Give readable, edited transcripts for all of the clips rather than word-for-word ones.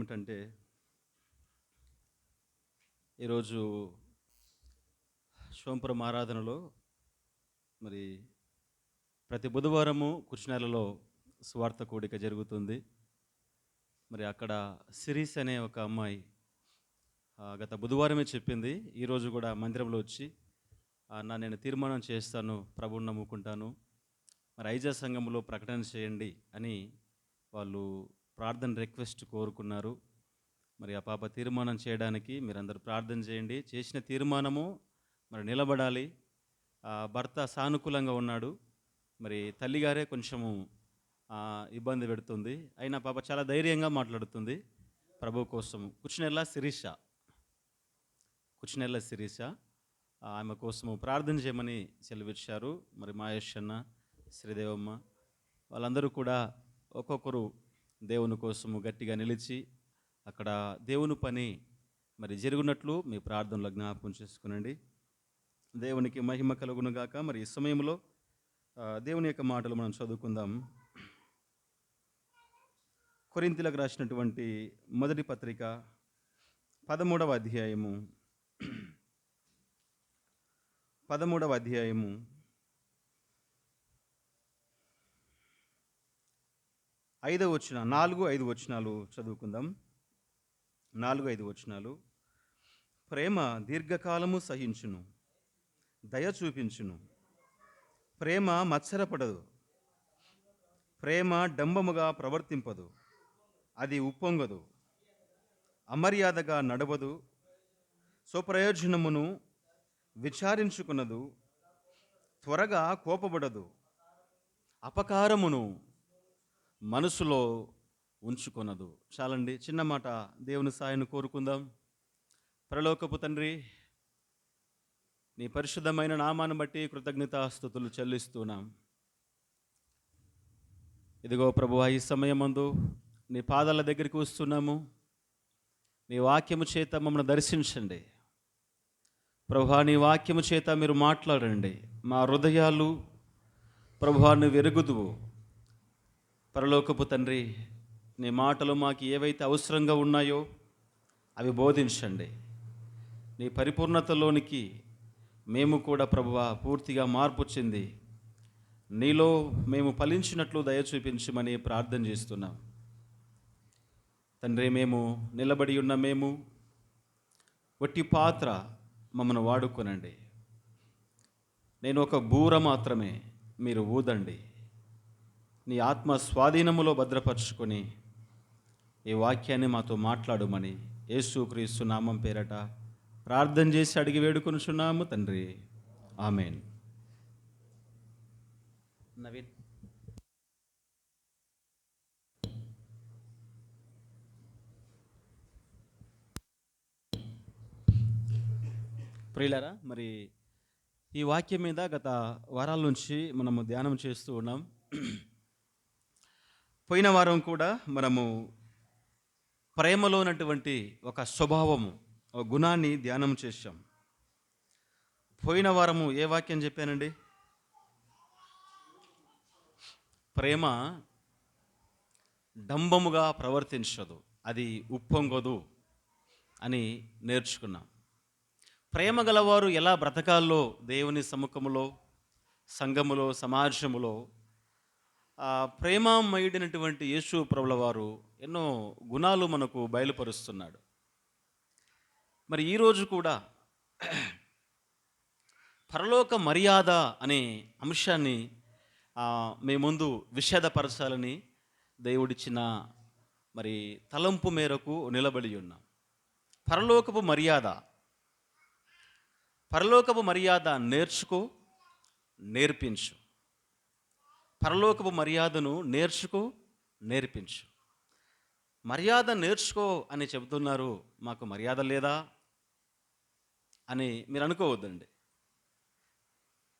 ఏమిటంటే, ఈరోజు సోంపురం ఆరాధనలో మరి ప్రతి బుధవారము కృష్ణాలలో స్వార్థ కూడిక జరుగుతుంది. మరి అక్కడ సిరీస్ అనే ఒక అమ్మాయి గత బుధవారమే చెప్పింది. ఈరోజు కూడా మందిరంలో వచ్చి నేను తీర్మానం చేస్తాను, ప్రభువుని నమ్ముకుంటాను, మరి ఐజా సంఘంలో ప్రకటన చేయండి అని వాళ్ళు ప్రార్థన రిక్వెస్ట్ కోరుకున్నారు. మరి ఆ పాప తీర్మానం చేయడానికి మీరందరూ ప్రార్థన చేయండి. చేసిన తీర్మానము మరి నిలబడాలి. భర్త సానుకూలంగా ఉన్నాడు, మరి తల్లిగారే కొంచెము ఇబ్బంది పెడుతుంది. అయినా పాప చాలా ధైర్యంగా మాట్లాడుతుంది ప్రభు కోసం. కుచినెల్ల శిరీష ఆమె కోసము ప్రార్థన చేయమని సెలవిచ్చారు. మరి మహేష్ అన్న, శ్రీదేవమ్మ వాళ్ళందరూ కూడా ఒక్కొక్కరు దేవుని కోసము గట్టిగా నిలిచి అక్కడ దేవుని పని మరి జరుగునట్లు మీ ప్రార్థనలో జ్ఞాపకం చేసుకునండి. దేవునికి మహిమ కలుగును గాక. మరి ఈ సమయంలో దేవుని యొక్క మాటలు మనం చదువుకుందాం. కొరింథీలకు రాసినటువంటి మొదటి పత్రిక 13వ అధ్యాయము 5వ వచనం 4-5 వచనాలు చదువుకుందాం. 4-5 వచనాలు. ప్రేమ దీర్ఘకాలము సహించును, దయ చూపించును. ప్రేమ మత్సరపడదు, ప్రేమ డంబముగా ప్రవర్తింపదు, అది ఉప్పొంగదు, అమర్యాదగా నడవదు, స్వప్రయోజనమును విచారించుకున్నదు, త్వరగా కోపపడదు, అపకారమును మనసులో ఉంచుకొనదు. చాలండి, చిన్న మాట దేవుని సాయాన్ని కోరుకుందాం. పరలోకపు తండ్రి, నీ పరిశుద్ధమైన నామాన్ని బట్టి కృతజ్ఞతాస్తుతులు చెల్లిస్తున్నాం. ఇదిగో ప్రభువా, ఈ సమయమందు నీ పాదాల దగ్గరికి వస్తున్నాము. నీ వాక్యము చేత మమ్మల్ని దర్శించండి ప్రభువా. నీ వాక్యము చేత మీరు మాట్లాడండి. మా హృదయాలు ప్రభువా నువ్వు ఎరుగుదువు. పరలోకపు తండ్రి, నీ మాటలు మాకు ఏవైతే అవసరంగా ఉన్నాయో అవి బోధించండి. నీ పరిపూర్ణతలోనికి మేము కూడా ప్రభువా పూర్తిగా మార్పు చెంది నీలో మేము ఫలించినట్లు దయ చూపించమని ప్రార్థన చేస్తున్నాం తండ్రి. మేము నిలబడి ఉన్న మేము వట్టి పాత్ర, మమ్మను వాడుకొనండి. నేను ఒక బూర మాత్రమే, మీరు ఊదండి. నీ ఆత్మ స్వాధీనములో భద్రపరుచుకొని ఈ వాక్యాన్ని మాతో మాట్లాడుమని యేసుక్రీస్తు నామం పేరట ప్రార్థన చేసి అడిగి వేడుకొనుచున్నాము తండ్రి, ఆమేన్. నవీన్, ప్రియులారా, మరి ఈ వాక్యం మీద గత వారాల నుంచి మనము ధ్యానం చేస్తూ ఉన్నాం. పోయిన వారం కూడా మనము ప్రేమలో ఉన్నటువంటి ఒక స్వభావము, ఒక గుణాన్ని ధ్యానం చేశాం. పోయిన వారము ఏ వాక్యం చెప్పానండి? ప్రేమ డంబముగా ప్రవర్తించదు, అది ఉప్పొంగదు అని నేర్చుకున్నాం. ప్రేమ గలవారు ఎలా బ్రతకాలో దేవుని సముఖములో, సంఘములో, సమాజములో ప్రేమమయుడైనటువంటి యేసు ప్రభుల వారు ఎన్నో గుణాలు మనకు బయలుపరుస్తున్నాడు. మరి ఈరోజు కూడా పరలోక మర్యాద అనే అంశాన్ని మీ ముందు విషదపరచాలని దేవుడిచ్చిన మరి తలంపు మేరకు నిలబడి ఉన్నాం. పరలోకపు మర్యాద నేర్చుకో, నేర్పించు. పరలోకపు మర్యాదను నేర్పించు. మర్యాద నేర్చుకో అని చెబుతున్నారు, మాకు మర్యాద లేదా అని మీరు అనుకోవద్దండి.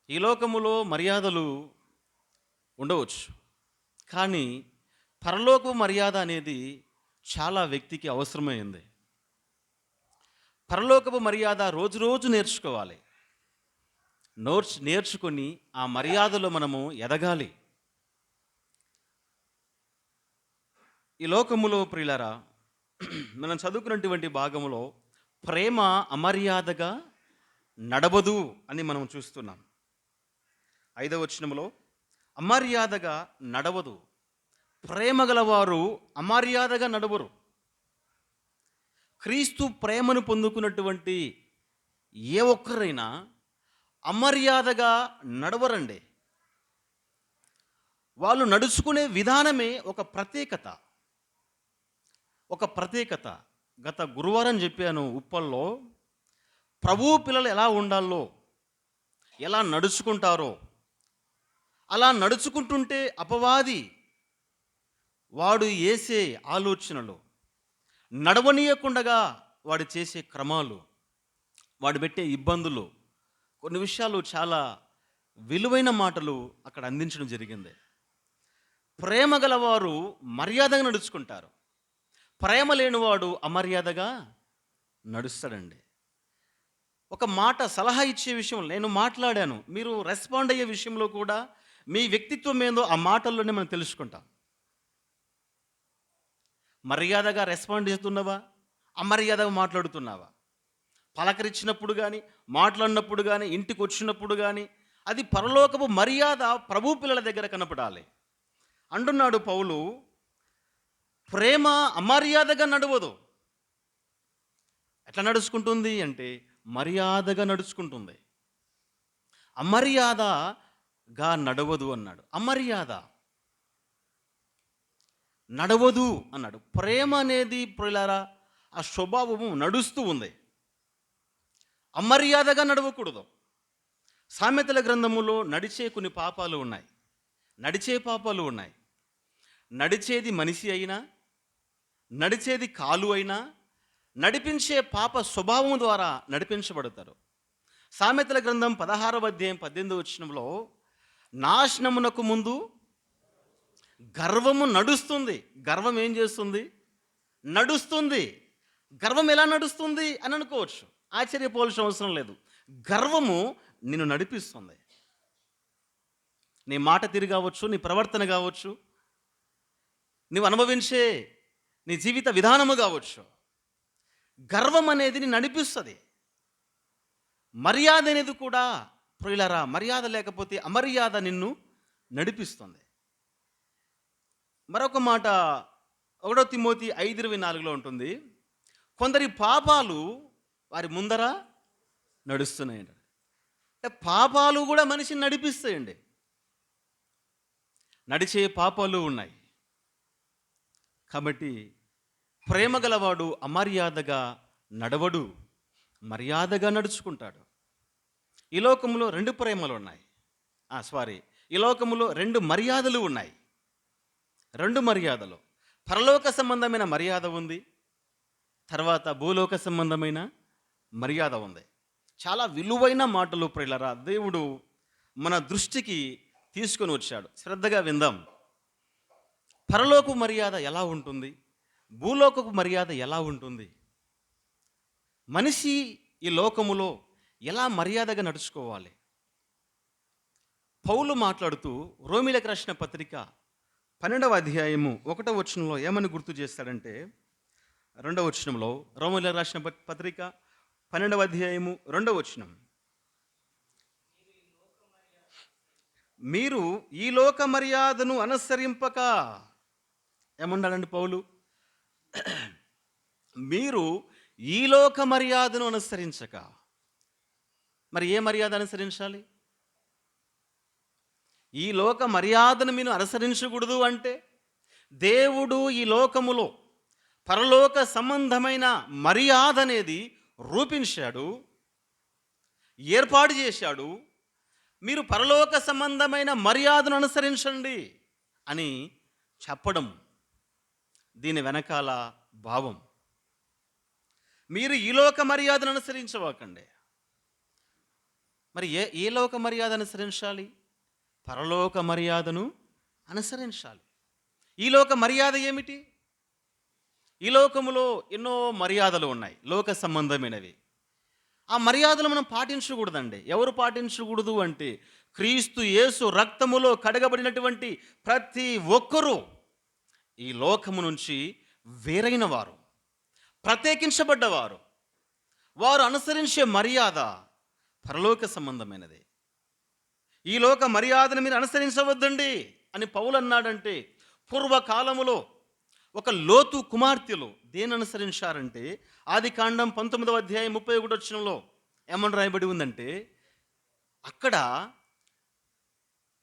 ఈ లోకములో మర్యాదలు ఉండవచ్చు, కానీ పరలోకపు మర్యాద అనేది చాలా వ్యక్తికి అవసరమైంది. పరలోకపు మర్యాద రోజు నేర్చుకోవాలి. నేర్చుకొని ఆ మర్యాదలో మనము ఎదగాలి. ఈ లోకములో ప్రియులారా, మనం చదువుకున్నటువంటి భాగంలో ప్రేమ అమర్యాదగా నడవదు అని మనం చూస్తున్నాం. 5వ వచనంలో అమర్యాదగా నడవదు, ప్రేమ గలవారు అమర్యాదగా నడవరు. క్రీస్తు ప్రేమను పొందుకున్నటువంటి ఏ ఒక్కరైనా అమర్యాదగా నడవరండి. వాళ్ళు నడుచుకునే విధానమే ఒక ప్రత్యేకత. గత గురువారం చెప్పాను ఉప్పల్లో, ప్రభువు పిల్లలు ఎలా ఉండాలో, ఎలా నడుచుకుంటారో, అలా నడుచుకుంటుంటే అపవాది వాడు వేసే ఆలోచనలు, నడవనీయకుండగా వాడు చేసే క్రమాలు, వాడు పెట్టే ఇబ్బందులు, కొన్ని విషయాలు చాలా విలువైన మాటలు అక్కడ అందించడం జరిగింది. ప్రేమ గలవారు మర్యాదగా నడుచుకుంటారు, ప్రేమ లేనివాడు అమర్యాదగా నడుస్తాడండి. ఒక మాట సలహా ఇచ్చే విషయంలో నేను మాట్లాడాను, మీరు రెస్పాండ్ అయ్యే విషయంలో కూడా మీ వ్యక్తిత్వం ఏందో ఆ మాటల్లోనే మనం తెలుసుకుంటాం. మర్యాదగా రెస్పాండ్ చేస్తున్నావా, అమర్యాదగా మాట్లాడుతున్నావా? పలకరించినప్పుడు కానీ, మాట్లాడినప్పుడు కానీ, ఇంటికి వచ్చినప్పుడు కానీ అది పరలోకపు మర్యాద ప్రభు పిల్లల దగ్గర కనపడాలి అంటున్నాడు పౌలు. ప్రేమ అమర్యాదగా నడవదు. ఎట్లా నడుచుకుంటుంది అంటే మర్యాదగా నడుచుకుంటుంది, అమర్యాదగా నడవదు అన్నాడు. అమర్యాద నడవదు అన్నాడు. ప్రేమ అనేది ప్రియులారా ఆ స్వభావము నడుస్తూ ఉంది, అమర్యాదగా నడవకూడదు. సామెతల గ్రంథములో నడిచే కొన్ని పాపాలు ఉన్నాయి, నడిచే పాపాలు ఉన్నాయి. నడిచేది మనిషి అయినా, నడిచేది కాలు అయినా, నడిపించే పాప స్వభావం ద్వారా నడిపించబడతారు. సామెతల గ్రంథం 16వ అధ్యాయం 18వ వచనంలో నాశనమునకు ముందు గర్వము నడుస్తుంది. గర్వం ఏం చేస్తుంది? నడుస్తుంది. గర్వం ఎలా నడుస్తుంది అని అనుకోవచ్చు, ఆశ్చర్యపోవాల్సిన అవసరం లేదు. గర్వము నిన్ను నడిపిస్తుంది. నీ మాట తీరు కావచ్చు, నీ ప్రవర్తన కావచ్చు, నువ్వు అనుభవించే నీ జీవిత విధానము కావచ్చు, గర్వం అనేది నిన్ను నడిపిస్తుంది. మర్యాద అనేది కూడా ప్రియులరా, మర్యాద లేకపోతే అమర్యాద నిన్ను నడిపిస్తుంది. మరొక మాట 1 తిమోతి 5:24లో ఉంటుంది, కొందరి పాపాలు వారి ముందర నడుస్తున్నాయండి. అంటే పాపాలు కూడా మనిషిని నడిపిస్తాయండి. నడిచే పాపాలు ఉన్నాయి. కాబట్టి ప్రేమ గలవాడు అమర్యాదగా నడవడు, మర్యాదగా నడుచుకుంటాడు. ఈ లోకంలో 2 ప్రేమలు ఉన్నాయి. ఈ లోకంలో 2 మర్యాదలు ఉన్నాయి. 2 మర్యాదలు, పరలోక సంబంధమైన మర్యాద ఉంది, తర్వాత భూలోక సంబంధమైన మర్యాద ఉంది. చాలా విలువైన మాటలు ప్రియులారా దేవుడు మన దృష్టికి తీసుకొని వచ్చాడు. శ్రద్ధగా విందాం. పరలోక మర్యాద ఎలా ఉంటుంది, భూలోకపు మర్యాద ఎలా ఉంటుంది, మనిషి ఈ లోకములో ఎలా మర్యాదగా నడుచుకోవాలి. పౌలు మాట్లాడుతూ రోమీలకు రాసిన పత్రిక 12వ అధ్యాయము 1వ వచనంలో ఏమని గుర్తు చేస్తాడంటే, 2వ వచనంలో, రోమీలకు రాసిన పత్రిక 12వ అధ్యాయము 2వ వచనం, మీరు ఈ లోక మర్యాదను అనుసరింపక, ఏమన్నాడండి పౌలు? మీరు ఈ లోక మర్యాదను అనుసరించక. మరి ఏ మర్యాద అనుసరించాలి? ఈ లోక మర్యాదను మీరు అనుసరించకూడదు అంటే దేవుడు ఈ లోకములో పరలోక సంబంధమైన మర్యాద అనేది రూపించాడు, ఏర్పాటు చేశాడు. మీరు పరలోక సంబంధమైన మర్యాదను అనుసరించండి అని చెప్పడం దీని వెనకాల భావం. మీరు ఈ లోక మర్యాదను అనుసరించవాకండి. మరి ఏ లోక మర్యాద అనుసరించాలి? పరలోక మర్యాదను అనుసరించాలి. ఈ లోక మర్యాద ఏమిటి? ఈ లోకములో ఎన్నో మర్యాదలు ఉన్నాయి, లోక సంబంధమైనవి. ఆ మర్యాదలు మనం పాటించకూడదండి. ఎవరు పాటించకూడదు అంటే క్రీస్తు యేసు రక్తములో కడగబడినటువంటి ప్రతి ఒక్కరూ ఈ లోకము నుంచి వేరైన వారు. ప్రత్యేకించబడ్డవారు. వారు అనుసరించే మర్యాద పరలోక సంబంధమైనది. ఈ లోక మర్యాదను మీరు అనుసరించవద్దండి అని పౌలు అన్నాడంటే, పూర్వకాలములో ఒక లోతు కుమార్తెలు దేని అనుసరించారంటే, ఆదికాండం 19వ అధ్యాయం 31వ వచనంలో ఏమని రాయబడి ఉందంటే, అక్కడ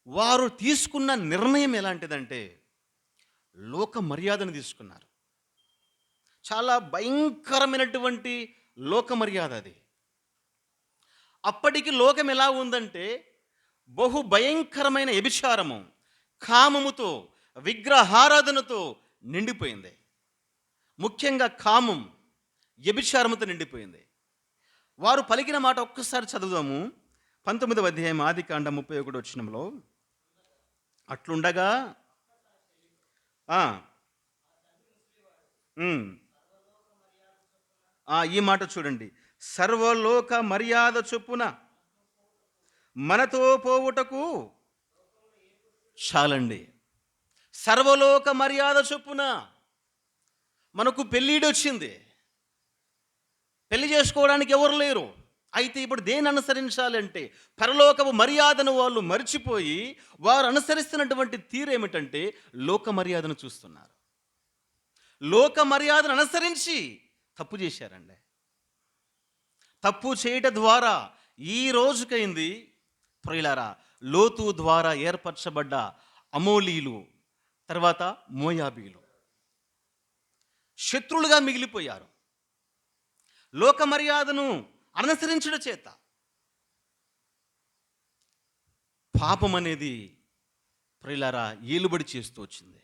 వారు తీసుకున్న నిర్ణయం ఎలాంటిదంటే లోక మర్యాదను తీసుకున్నారు. చాలా భయంకరమైనటువంటి లోక మర్యాద అది. అప్పటికి లోకం ఎలా ఉందంటే బహు భయంకరమైన వ్యభిచారము, కామముతో, విగ్రహారాధనతో నిండిపోయింది. ముఖ్యంగా కామం, వ్యభిచారముతో నిండిపోయింది. వారు పలికిన మాట ఒక్కసారి చదువుదాము. 19వ అధ్యాయం ఆదికాండం 31వ వచనంలో, అట్లుండగా ఈ మాట చూడండి, సర్వలోక మర్యాద చొప్పున మనతో పోవుటకు చాలండి. సర్వలోక మర్యాద చొప్పున మనకు పెళ్ళిడు వచ్చింది, పెళ్లి చేసుకోవడానికి ఎవరు లేరు. అయితే ఇప్పుడు దేని అనుసరించాలంటే పరలోకపు మర్యాదను వాళ్ళు మర్చిపోయి వారు అనుసరిస్తున్నటువంటి తీరు ఏమిటంటే లోక మర్యాదను చూస్తున్నారు. లోక మర్యాదను అనుసరించి తప్పు చేశారండి. తప్పు చేయటం ద్వారా ఈ రోజుకైంది ప్రియులారా, లోతు ద్వారా ఏర్పరచబడ్డ అమోలీలు, తర్వాత మోయాబీలు శత్రులుగా మిగిలిపోయారు. లోక మర్యాదను అనుసరించడం చేత పాపం అనేది ప్రియులారా ఏలుబడి చేస్తూ వచ్చింది.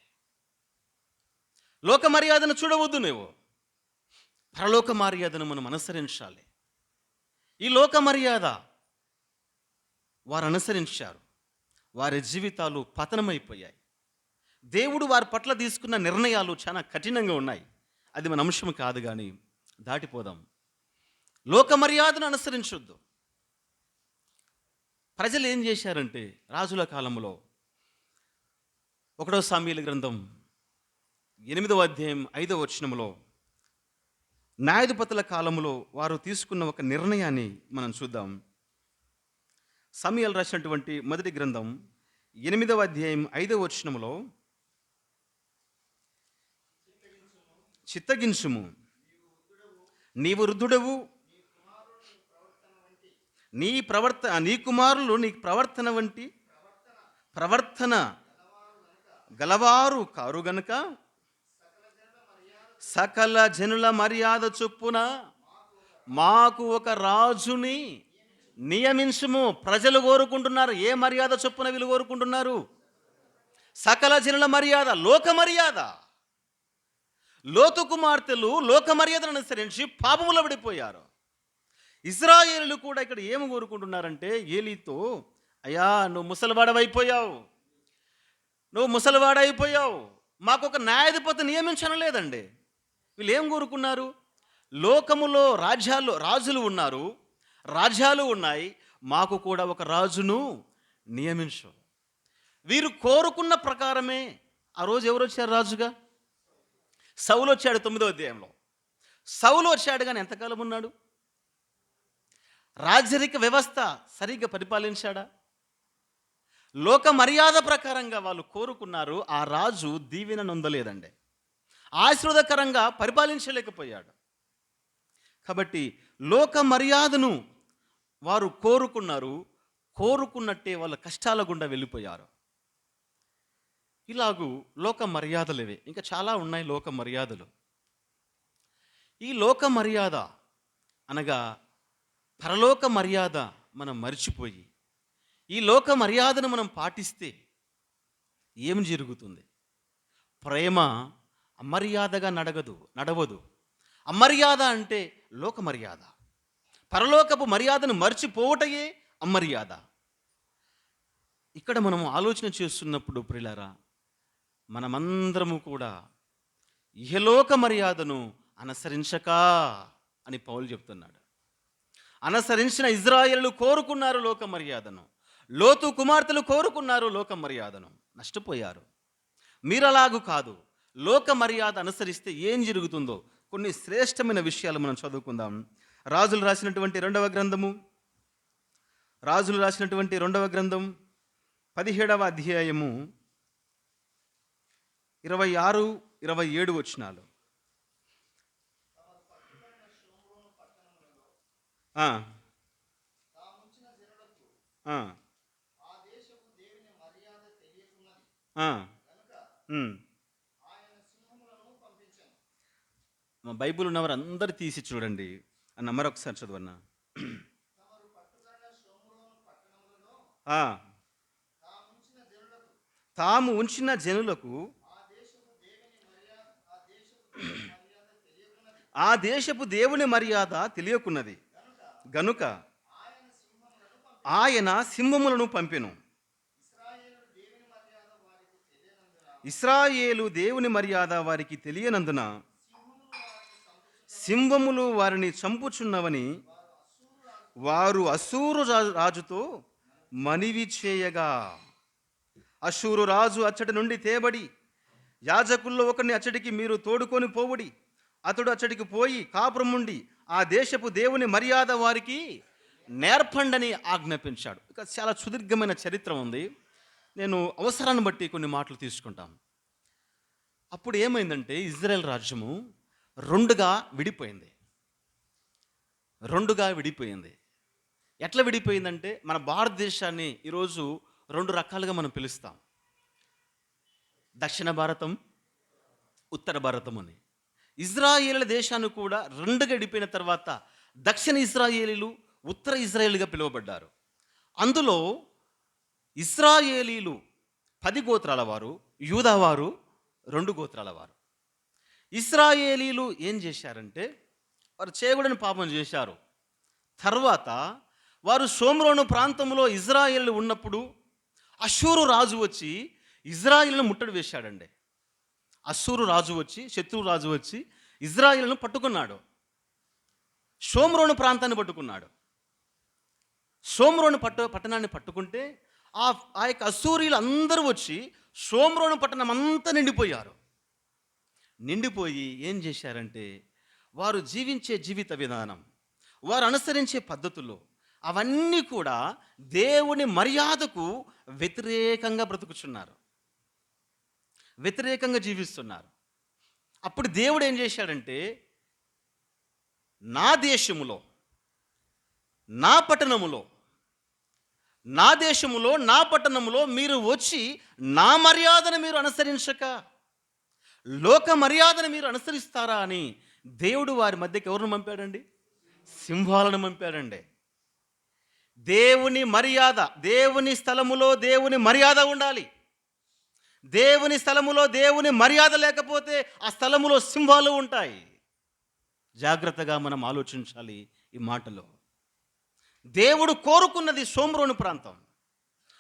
లోక మర్యాదను చూడవద్దు నువ్వు, పరలోక మర్యాదను మనం అనుసరించాలి. ఈ లోక మర్యాద వారు అనుసరించారు, వారి జీవితాలు పతనమైపోయాయి. దేవుడు వారి పట్ల తీసుకున్న నిర్ణయాలు చాలా కఠినంగా ఉన్నాయి. అది మన అంశం కాదు, కానీ దాటిపోదాం. లోక మర్యాదను అనుసరించొద్దు. ప్రజలు ఏం చేశారంటే రాజుల కాలంలో 1వ సామ్యుయేలు గ్రంథం 8వ అధ్యాయం 5వ వచనంలో న్యాయాధిపతుల కాలంలో వారు తీసుకున్న ఒక నిర్ణయాన్ని మనం చూద్దాం. సమూయేలు రాసినటువంటి మొదటి గ్రంథం 8వ అధ్యాయం 5వ వచనంలో, చిత్తగించుము, నీవు వృద్ధుడవు, నీ కుమారులు నీ ప్రవర్తన వంటి ప్రవర్తన గలవారు కారు గనుక సకల జనుల మర్యాద చొప్పున మాకు ఒక రాజుని నియమించుము. ప్రజలు కోరుకుంటున్నారు. ఏ మర్యాద చొప్పున వీళ్ళు కోరుకుంటున్నారు? సకల జనుల మర్యాద, లోక మర్యాద. లోతు కుమార్తెలు లోక మర్యాదను అనుసరించి పాపములో పడిపోయారు. ఇశ్రాయేలులు కూడా ఇక్కడ ఏమి కోరుకుంటున్నారంటే ఏలీతో, అయ్యా నువ్వు ముసలివాడైపోయావు, మాకు ఒక న్యాయాధిపతి నియమించనలేదండి. వీళ్ళు ఏం కోరుకున్నారు? లోకములో రాజులు ఉన్నారు, రాజ్యాలు ఉన్నాయి, మాకు కూడా ఒక రాజును నియమించు. వీరు కోరుకున్న ప్రకారమే ఆ రోజు ఎవరు వచ్చారు రాజుగా? సౌలు వచ్చాడు. 9వ అధ్యాయంలో సౌలు వచ్చాడు, కానీ ఎంతకాలం ఉన్నాడు? రాజరిక వ్యవస్థ సరిగ్గా పరిపాలించాడా? లోక మర్యాద ప్రకారంగా వాళ్ళు కోరుకున్నారు. ఆ రాజు దీవెన నొందలేదండి, ఆశీర్వాదకరంగా పరిపాలించలేకపోయాడు. కాబట్టి లోక మర్యాదను వారు కోరుకున్నారు, కోరుకున్నట్టే వాళ్ళ కష్టాల గుండా వెళ్ళిపోయారు. ఇలాగూ లోక మర్యాదలవే, ఇంకా చాలా ఉన్నాయి లోక మర్యాదలు. ఈ లోక మర్యాద అనగా పరలోక మర్యాద మనం మరిచిపోయి ఈ లోక మర్యాదను మనం పాటిస్తే ఏం జరుగుతుంది? ప్రేమ అమర్యాదగా నడవదు. అమర్యాద అంటే లోక మర్యాద. పరలోకపు మర్యాదను మర్చిపోవటయే అమర్యాద. ఇక్కడ మనం ఆలోచన చేస్తున్నప్పుడు ప్రియులారా, మనమందరము కూడా ఇహలోక మర్యాదను అనుసరించక అని పౌలు చెప్తున్నాడు. అనుసరించిన ఇశ్రాయేలు కోరుకున్నారు లోక మర్యాదను, లోతు కుమార్తెలు కోరుకున్నారు లోక మర్యాదను, నష్టపోయారు. మీరలాగు కాదు. లోక మర్యాద అనుసరిస్తే ఏం జరుగుతుందో కొన్ని శ్రేష్టమైన విషయాలు మనం చదువుకుందాం. రాజులు రాసినటువంటి రెండవ గ్రంథం 17వ అధ్యాయము 26, 27 వచనాలు. ఆ, ఆ, ఆ, మా బైబిల్ ఉన్నవారు అందరు తీసి చూడండి అన్న మరొకసారి చదవన్నా. తాము ఉంచిన జనులకు ఆ దేశపు దేవుని మర్యాద తెలియకున్నది గనుక ఆయన సింహములను పంపెను. ఇశ్రాయేలు దేవుని మర్యాద వారికి తెలియనందున సింహములు వారిని చంపుచున్నవని వారు అశ్షూరు రాజుతో మనవి చేయగా, అశ్షూరు రాజు అచ్చటి నుండి తేబడి యాజకుల్లో ఒకరిని అచ్చటికి మీరు తోడుకొని పోవుడి. అతడు అచ్చటికి పోయి కాపురముండి ఆ దేశపు దేవుని మర్యాద వారికి నేర్పండని ఆజ్ఞాపించాడు. ఇక చాలా సుదీర్ఘమైన చరిత్ర ఉంది. నేను అవసరాన్ని బట్టి కొన్ని మాటలు తీసుకుంటాం. అప్పుడు ఏమైందంటే ఇజ్రాయెల్ రాజ్యము రెండుగా విడిపోయింది. ఎట్లా విడిపోయిందంటే మన భారతదేశాన్ని ఈరోజు రెండు రకాలుగా మనం పిలుస్తాం. దక్షిణ భారతం, ఉత్తర భారతం అని. ఇజ్రాయేలీల దేశాన్ని కూడా రెండుగా విడిపోయిన తర్వాత దక్షిణ ఇజ్రాయేలీలు, ఉత్తర ఇజ్రాయేలుగా పిలువబడ్డారు. అందులో ఇజ్రాయేలీలు 10 గోత్రాల వారు, యూదావారు 2 గోత్రాల వారు. ఇజ్రాయేలీలు ఏం చేశారంటే వారు చేయకూడని పాపం చేశారు. తర్వాత వారు షోమ్రోను ప్రాంతంలో ఇజ్రాయేలు ఉన్నప్పుడు అశ్షూరు రాజు వచ్చి ఇజ్రాయేలును ముట్టడి వేశాడండి. అశ్షూరు రాజు వచ్చి, శత్రు రాజు వచ్చి ఇజ్రాయేలును పట్టుకున్నాడు. షోమ్రోను ప్రాంతాన్ని పట్టుకున్నాడు. షోమ్రోను పట్టణాన్ని పట్టుకుంటే ఆ యొక్క అశ్షూరీలు అందరూ వచ్చి షోమ్రోను పట్టణం అంతా నిండిపోయి ఏం చేశారంటే వారు జీవించే జీవిత విధానం, వారు అనుసరించే పద్ధతులు అవన్నీ కూడా దేవుని మర్యాదకు వ్యతిరేకంగా బ్రతుకుచున్నారు, వ్యతిరేకంగా జీవిస్తున్నారు. అప్పుడు దేవుడు ఏం చేశాడంటే నా దేశములో, నా పట్టణములో, నా దేశములో, నా పట్టణములో మీరు వచ్చి నా మర్యాదను మీరు అనుసరించక లోక మర్యాదను మీరు అనుసరిస్తారా అని దేవుడు వారి మధ్యకి ఎవరిని పంపాడండి? సింహాలను పంపాడండి. దేవుని మర్యాద, దేవుని స్థలములో దేవుని మర్యాద ఉండాలి. దేవుని స్థలములో దేవుని మర్యాద లేకపోతే ఆ స్థలములో సింహాలు ఉంటాయి. జాగ్రత్తగా మనం ఆలోచించాలి ఈ మాటలో. దేవుడు కోరుకున్నది షోమ్రోను ప్రాంతం,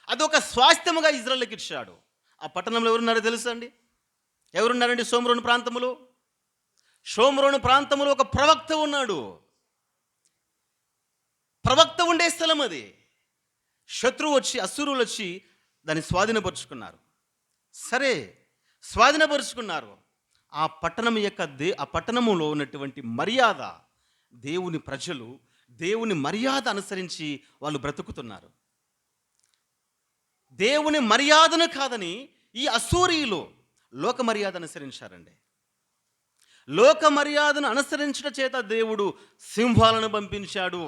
అదొక స్వాస్థ్యముగా ఇజ్రాయేలుకి ఇచ్చాడు. ఆ పట్టణంలో ఎవరున్నారో తెలుసా అండి? ఎవరున్నారండి షోమ్రోను ప్రాంతములో? షోమ్రోను ప్రాంతములో ఒక ప్రవక్త ఉన్నాడు. ప్రవక్త ఉండే స్థలం అది. శత్రువు వచ్చి, అశ్షూరులు వచ్చి దాన్ని స్వాధీనపరుచుకున్నారు. సరే, స్వాధీనపరుచుకున్నారు. ఆ పట్టణములో ఉన్నటువంటి మర్యాద, దేవుని ప్రజలు దేవుని మర్యాద అనుసరించి వాళ్ళు బ్రతుకుతున్నారు. దేవుని మర్యాదను కాదని ఈ అశ్షూరీయులు లోక మర్యాద అనుసరించారండి. లోక మర్యాదను అనుసరించడం చేత దేవుడు సింహాలను పంపించాడు.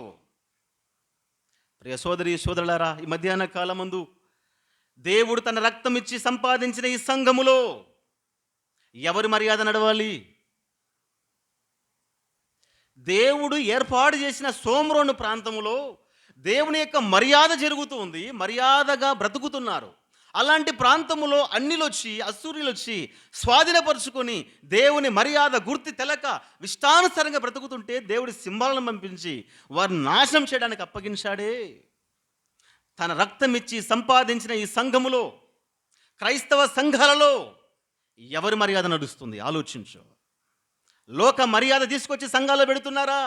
ప్రియ సోదరి సోదరులారా, ఈ మధ్యాహ్న కాలమందు దేవుడు తన రక్తం ఇచ్చి సంపాదించిన ఈ సంఘములో ఎవరి మర్యాద నడవాలి? దేవుడు ఏర్పాటు చేసిన షోమ్రోను ప్రాంతంలో దేవుని యొక్క మర్యాద జరుగుతుంది, మర్యాదగా బ్రతుకుతున్నారు. అలాంటి ప్రాంతములో అన్నిలొచ్చి, అశ్షూరీయులు వచ్చి స్వాధీనపరుచుకొని దేవుని మర్యాద గుర్తి తెలక ఇష్టానుసారంగా బ్రతుకుతుంటే దేవుడి సింహాలను పంపించి వారిని నాశనం చేయడానికి అప్పగించాడే. తన రక్తం ఇచ్చి సంపాదించిన ఈ సంఘములో, క్రైస్తవ సంఘాలలో ఎవరి మర్యాద నడుస్తుంది? ఆలోచించు. లోక మర్యాద తీసుకొచ్చి సంఘాల్లో పెడుతున్నారా?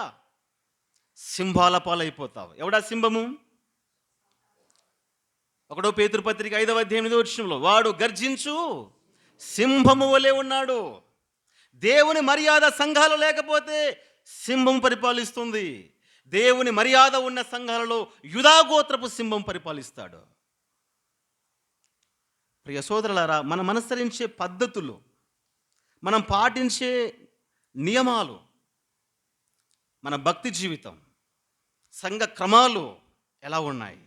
సింహాల పాలైపోతావు. ఎవడా సింహము? 1 పేతురు పత్రిక 5వ అధ్యాయం 8వ వచనంలో వాడు గర్జించు సింహము వలె ఉన్నాడు. దేవుని మర్యాద సంఘాలు లేకపోతే సింహం పరిపాలిస్తుంది. దేవుని మర్యాద ఉన్న సంఘాలలో యూదాగోత్రపు సింహం పరిపాలిస్తాడు. ప్రియ సోదరులారా, మనం అనుసరించే పద్ధతులు, మనం పాటించే నియమాలు, మన భక్తి జీవితం, సంఘ క్రమాలు ఎలా ఉన్నాయి?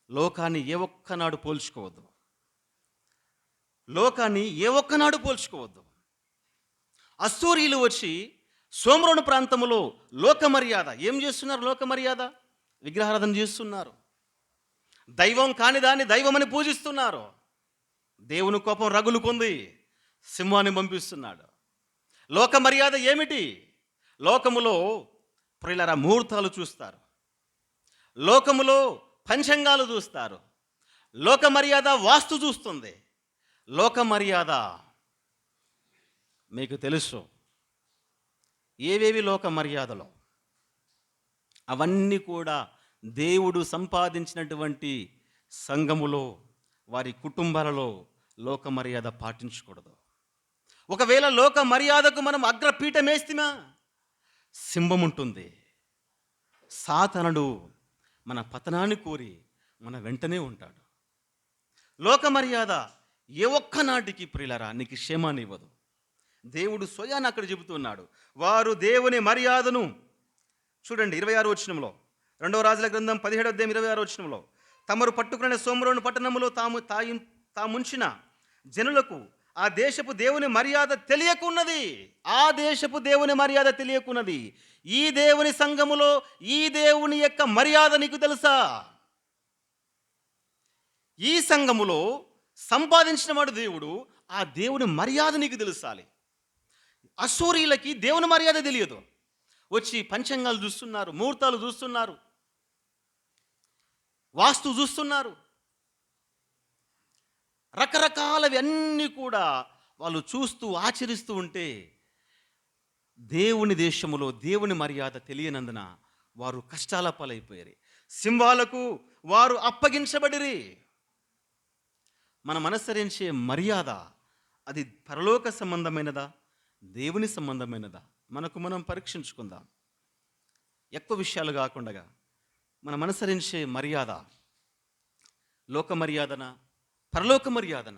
లోకాన్ని ఏ ఒక్కనాడు పోల్చుకోవద్దు. లోకాన్ని ఏ ఒక్కనాడు పోల్చుకోవద్దు. అస్సూరీలు వచ్చి సోమ్రోను ప్రాంతంలో లోక మర్యాద ఏం చేస్తున్నారు? లోక మర్యాద విగ్రహారాధన చేస్తున్నారు. దైవం కాని దాన్ని దైవమని పూజిస్తున్నారు. దేవుని కోపం రగులు పొంది సింహాన్ని పంపిస్తున్నాడు. లోక మర్యాద ఏమిటి? లోకములో ప్రియులారా ముహూర్తాలు చూస్తారు, లోకములో పంచాంగాలు చూస్తారు, లోక మర్యాద వాస్తు చూస్తుంది. లోక మర్యాద మీకు తెలుసు ఏవేవి లోక మర్యాదలో? అవన్నీ కూడా దేవుడు సంపాదించినటువంటి సంఘములో, వారి కుటుంబాలలో లోక మర్యాద పాటించకూడదు. ఒకవేళ లోక మర్యాదకు మనం అగ్రపీఠం వేస్తేమా సింహం ఉంటుంది. సాతానుడు మన పతనాన్ని కోరి మన వెంటనే ఉంటాడు. లోక మర్యాద ఏ ఒక్క నాటికి ప్రియులరా నీకు క్షేమాన్ని ఇవ్వదు. దేవుడు స్వయాన్ని అక్కడ చెబుతున్నాడు. వారు దేవుని మర్యాదను చూడండి 26వ వచనంలో, 2వ రాజుల గ్రంథం 17వ అధ్యాయం 26వ వచనంలో, తమరు పట్టుకునే సోమ్రోను పట్టణములో తాముంచిన జనులకు ఆ దేశపు దేవుని మర్యాద తెలియకున్నది. ఆ దేశపు దేవుని మర్యాద తెలియకున్నది. ఈ దేవుని సంఘములో ఈ దేవుని యొక్క మర్యాద నీకు తెలుసా? ఈ సంఘములో సంపాదించిన వాడు దేవుడు. ఆ దేవుని మర్యాద నీకు తెలుసాలి. అసూరీలకి దేవుని మర్యాద తెలియదు. వచ్చి పంచాంగాలు చూస్తున్నారు, ముహూర్తాలు చూస్తున్నారు, వాస్తు చూస్తున్నారు, రకరకాలవి అన్నీ కూడా వాళ్ళు చూస్తూ ఆచరిస్తూ ఉంటే దేవుని దేశములో దేవుని మర్యాద తెలియనందున వారు కష్టాల పాలైపోయారు. సింహాలకు వారు అప్పగించబడిరి. మనం అనుసరించే మర్యాద అది పరలోక సంబంధమైనదా, దేవుని సంబంధమైనదా? మనకు మనం పరీక్షించుకుందాం. ఎక్కువ విషయాలు కాకుండా మనం అనుసరించే మర్యాద లోక మర్యాదన, పరలోక మర్యాదన?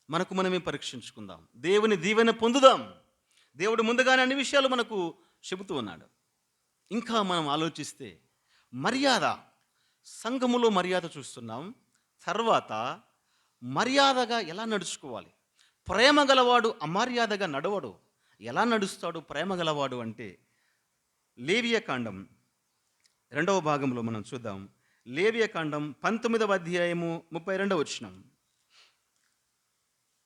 మనకు మనమే పరీక్షించుకుందాం. దేవుని దీవెన పొందుదాం. దేవుడు ముందుగానే అన్ని విషయాలు మనకు చెబుతూ ఉన్నాడు. ఇంకా మనం ఆలోచిస్తే మర్యాద, సంఘములో మర్యాద చూస్తున్నాం. తర్వాత మర్యాదగా ఎలా నడుచుకోవాలి? ప్రేమ గలవాడు అమర్యాదగా నడవడు. ఎలా నడుస్తాడు ప్రేమ గలవాడు అంటే లేవియకాండం 2వ భాగంలో మనం చూద్దాం. లేవియకాండం 19వ అధ్యాయము 32వ వచనం.